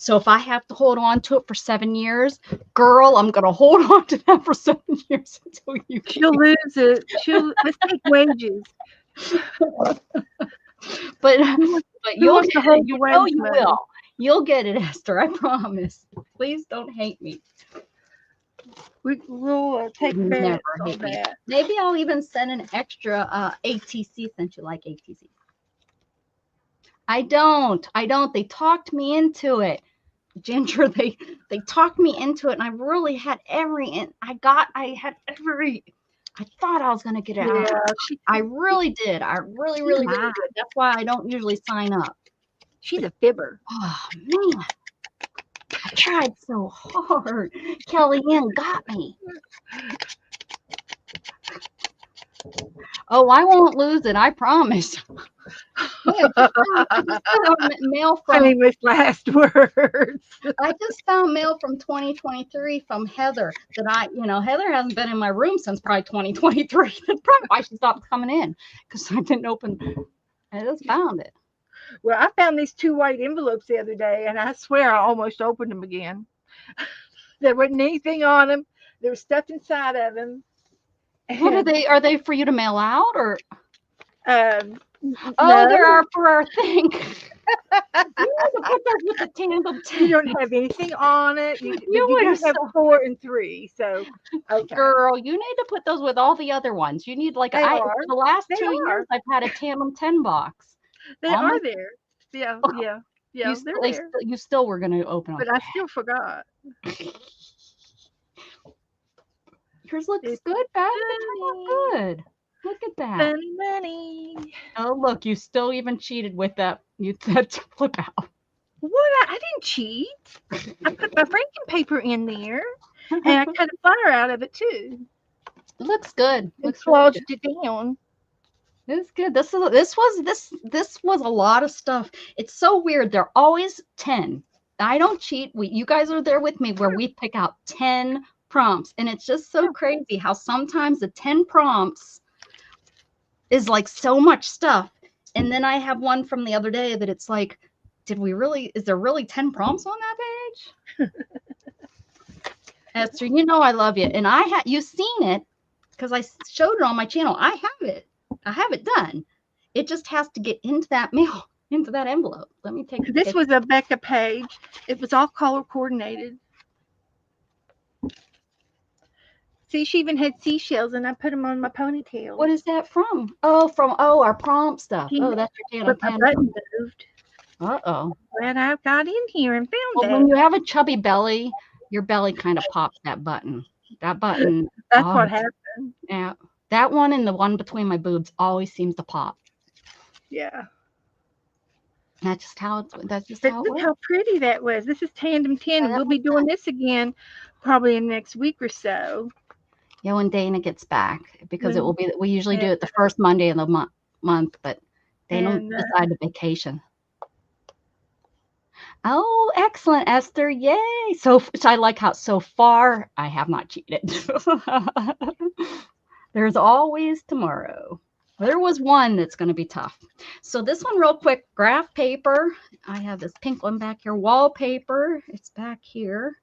So if I have to hold on to it for 7 years, girl, I'm going to hold on to that for 7 years until you get She'll lose it. Let's take wages. But you'll wants to get hold it. the You know wage you money? will. You'll get it, Esther. I promise. Please don't hate me. We'll take Never bets on hate me. that. Maybe I'll even send an extra ATC since you like ATC. I don't. They talked me into it. Ginger, they talked me into it, and I really had I thought I was gonna get it out. Yeah, I really did. I really did. That's why I don't usually sign up. she's a fibber. Oh man, I tried so hard. Kellyanne got me. Oh, I won't lose it. I promise. I just found mail from. Famous last words. I just found mail from 2023 from Heather that Heather hasn't been in my room since probably 2023. That's probably why she stopped coming in, because I didn't open. I just found it. Well, I found these 2 white envelopes the other day, and I swear I almost opened them again. There wasn't anything on them. There was stuff inside of them. What are they? Are they for you to mail out, or? No, There are for our thing. You need to put those with the tandem. you don't have anything on it. You would do have have 4 and 3. So, okay. Girl, you need to put those with all the other ones. You need They are. for the last They 2 are. years, I've had a tandem 10 box. They are there. Yeah, yeah, yeah. You still were going to open them. But I still forgot. Yours looks It's good, Beth. Good. Look at that. Funny money. Oh, look, you still even cheated with that. You said to flip out. What? I didn't cheat. I put my franking paper in there, and I cut a flower out of it too. Looks good. And Looks really collaged good. it down. It's good. This was a lot of stuff. It's so weird. They're always 10. I don't cheat. You guys are there with me where we pick out 10 prompts, and it's just so crazy how sometimes the 10 prompts is like so much stuff. And then I have one from the other day that it's like, is there really 10 prompts on that page? Esther, you know I love you, and you've seen it because I showed it on my channel. I have it done. It just has to get into that mail, into that envelope. Let me take a This picture. was a Becca page. It was all color coordinated. See, she even had seashells, and I put them on my ponytail. What is that from? Oh, from our prom stuff. He- Oh, that's your channel. But my button moved. Uh-oh. Glad I got in here and found Well, that. when you have a chubby belly, your belly kind of pops that button. That button. That's oh, what happened. Yeah. That one and the one between my boobs always seems to pop. Yeah. That's just how it But look works. how pretty that was. This is Tandem 10, and we'll be doing this again probably in the next week or so. Yeah, when Dana gets back, because it When- will be. We usually do it the first Monday of the month, but they don't And, decide to vacation. Oh, excellent, Esther! Yay! So I like how so far I have not cheated. There's always tomorrow. There was one that's going to be tough. So this one real quick, graph paper. I have this pink one back here, wallpaper. It's back here.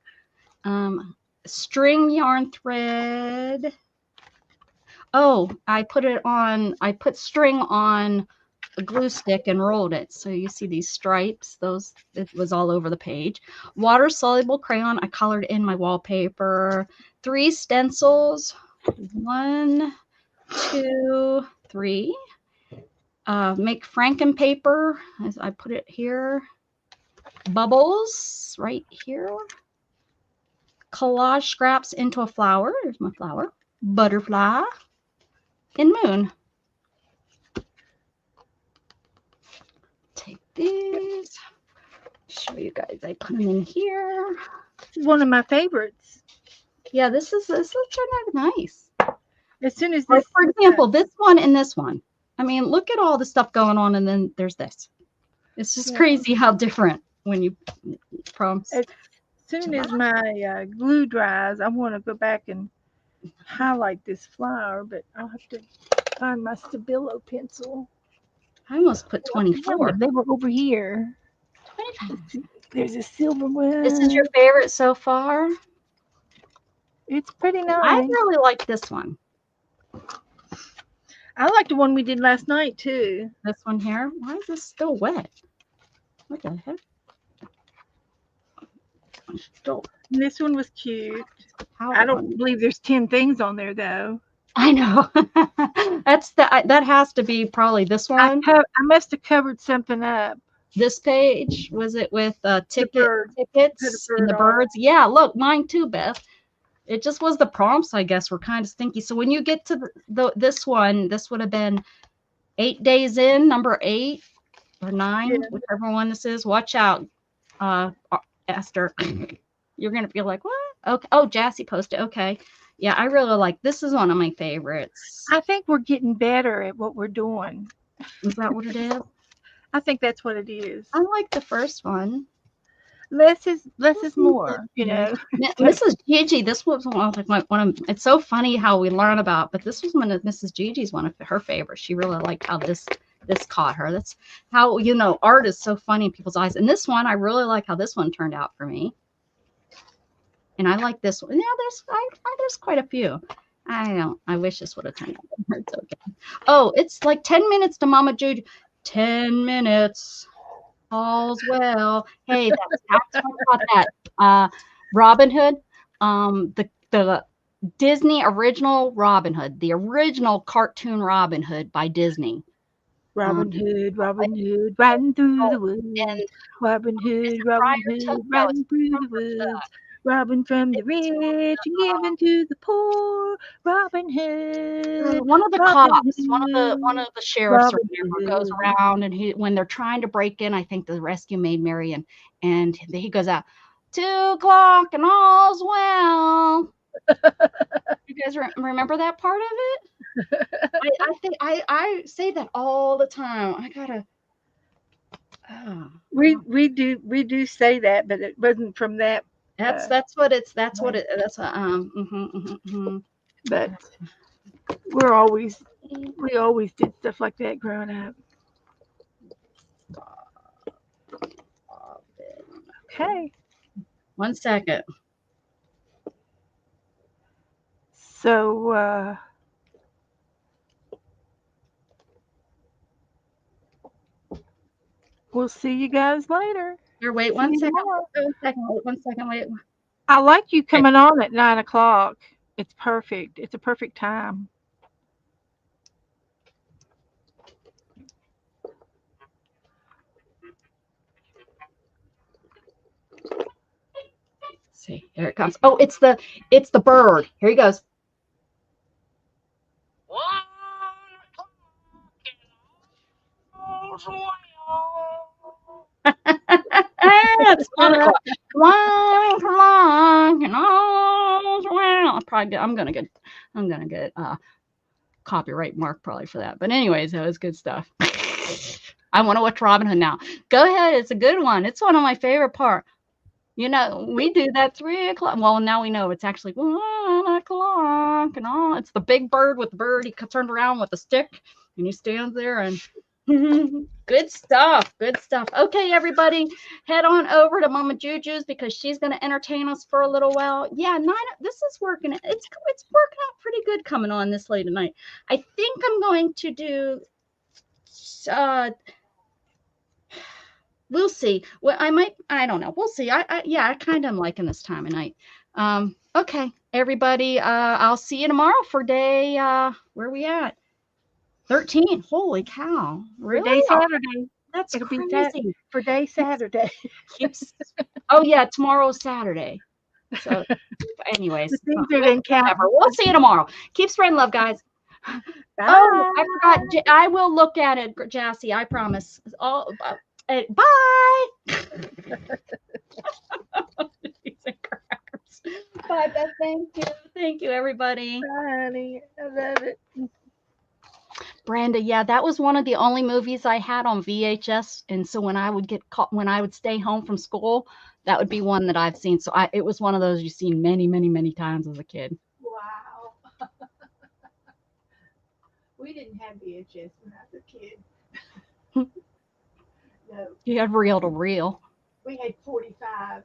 String yarn thread. Oh, I put string on a glue stick and rolled it. So you see these stripes, it was all over the page. Water soluble crayon, I colored in my wallpaper. 3 stencils, 1, 2, 3. Make Franken paper, I put it here. Bubbles right here. Collage scraps into a flower. There's my flower. Butterfly and moon. Take these. Show you guys. I put them in here. This is one of my favorites. Yeah, this is turned out nice. As soon as Like, this, for example, this one and this one. I mean, look at all the stuff going on, and then there's this. It's just crazy how different when you prompts. as soon as my glue dries, I want to go back and highlight this flower, but I'll have to find my Stabilo pencil. I almost put 24. They were over here. 25. There's a silver one. This is your favorite so far? It's pretty nice. I really like this one. I like the one we did last night too. This one here. Why is this still wet? What the heck? This one was cute. How I don't believe there's 10 things on there though. I know. That has to be probably this one. I must have covered something up. This page, was it with tickets Put a and the bird on. birds? Yeah, look, mine too, Beth. It just was the prompts, I guess, were kind of stinky. So when you get to this one, this would have been 8 days in, number 8 or 9, whichever one this is. Watch out, Esther. You're gonna feel like, what? Okay. Oh, Jassy posted. Okay. Yeah, I really like this. Is one of my favorites. I think we're getting better at what we're doing. Is that what it is? I think that's what it is. I like the first one. Less is more, you know. Mrs. Gigi, this was one of it's so funny how we learn about, but this was one of Mrs. Gigi's one of her favorites. She really liked how this caught her. That's how, art is so funny in people's eyes. And this one, I really like how this one turned out for me. And I like this one. Yeah, there's quite a few. I wish this would have turned out. It's okay. Oh, it's like 10 minutes to Mama Jude. 10 minutes. All's well. Hey, let's talk about that. Robin Hood. The Disney original Robin Hood, the original cartoon Robin Hood by Disney. Robin Hood, riding through the woods. And Robin Hood, riding through the woods. Robbing from the rich and giving to the poor. Robin Hood. One of the cops, one of the sheriffs or Robin whatever goes Hood. around, and when they're trying to break in, I think the rescue maid Marion, and he goes out, 2 o'clock and all's well. You guys remember that part of it? I think I say that all the time. I gotta. Oh. We do say that, but it wasn't from that. That's what it. But we always did stuff like that growing up. Okay. 1 second. So we'll see you guys later. Here, wait See one you second. tomorrow. Wait 1 second. Wait 1 second. Wait. I like you coming on at 9 o'clock. It's perfect. It's a perfect time. See, here it comes. Oh, it's the bird. Here he goes. It's 1 o'clock. 1 o'clock and all's well. I'm gonna get copyright mark probably for that. But anyways, that was good stuff. I want to watch Robin Hood now. Go ahead. It's a good one. It's one of my favorite parts. You know, we do that 3 o'clock. Well, now we know it's actually 1 o'clock and all. It's the big bird with the bird. He turned around with a stick and he stands there and good stuff. Good stuff. Okay, everybody, head on over to Mama Juju's because she's going to entertain us for a little while. Yeah, this is working. It's working out pretty good coming on this late at night. I think I'm going to do. We'll see. Well, I don't know. We'll see. I kind of am liking this time of night. Okay, everybody. I'll see you tomorrow for day. Where are we at? 13. Holy cow! For Really? day Saturday. That's It'll be crazy. For day Saturday. Oh yeah, tomorrow's Saturday. So, anyways, Things are in count. whatever. We'll see you tomorrow. Keep spreading love, guys. Bye. Oh, I forgot. I will look at it, Jassy. I promise. Bye. Bye, Beth. Thank you. Thank you, everybody. Bye, honey. I love it. Brenda, yeah, that was one of the only movies I had on VHS, and so when I would when I would stay home from school, that would be one that I've seen. So it was one of those you've seen many, many, many times as a kid. Wow. We didn't have VHS when I was a kid. No, You had reel to reel. we had 45s.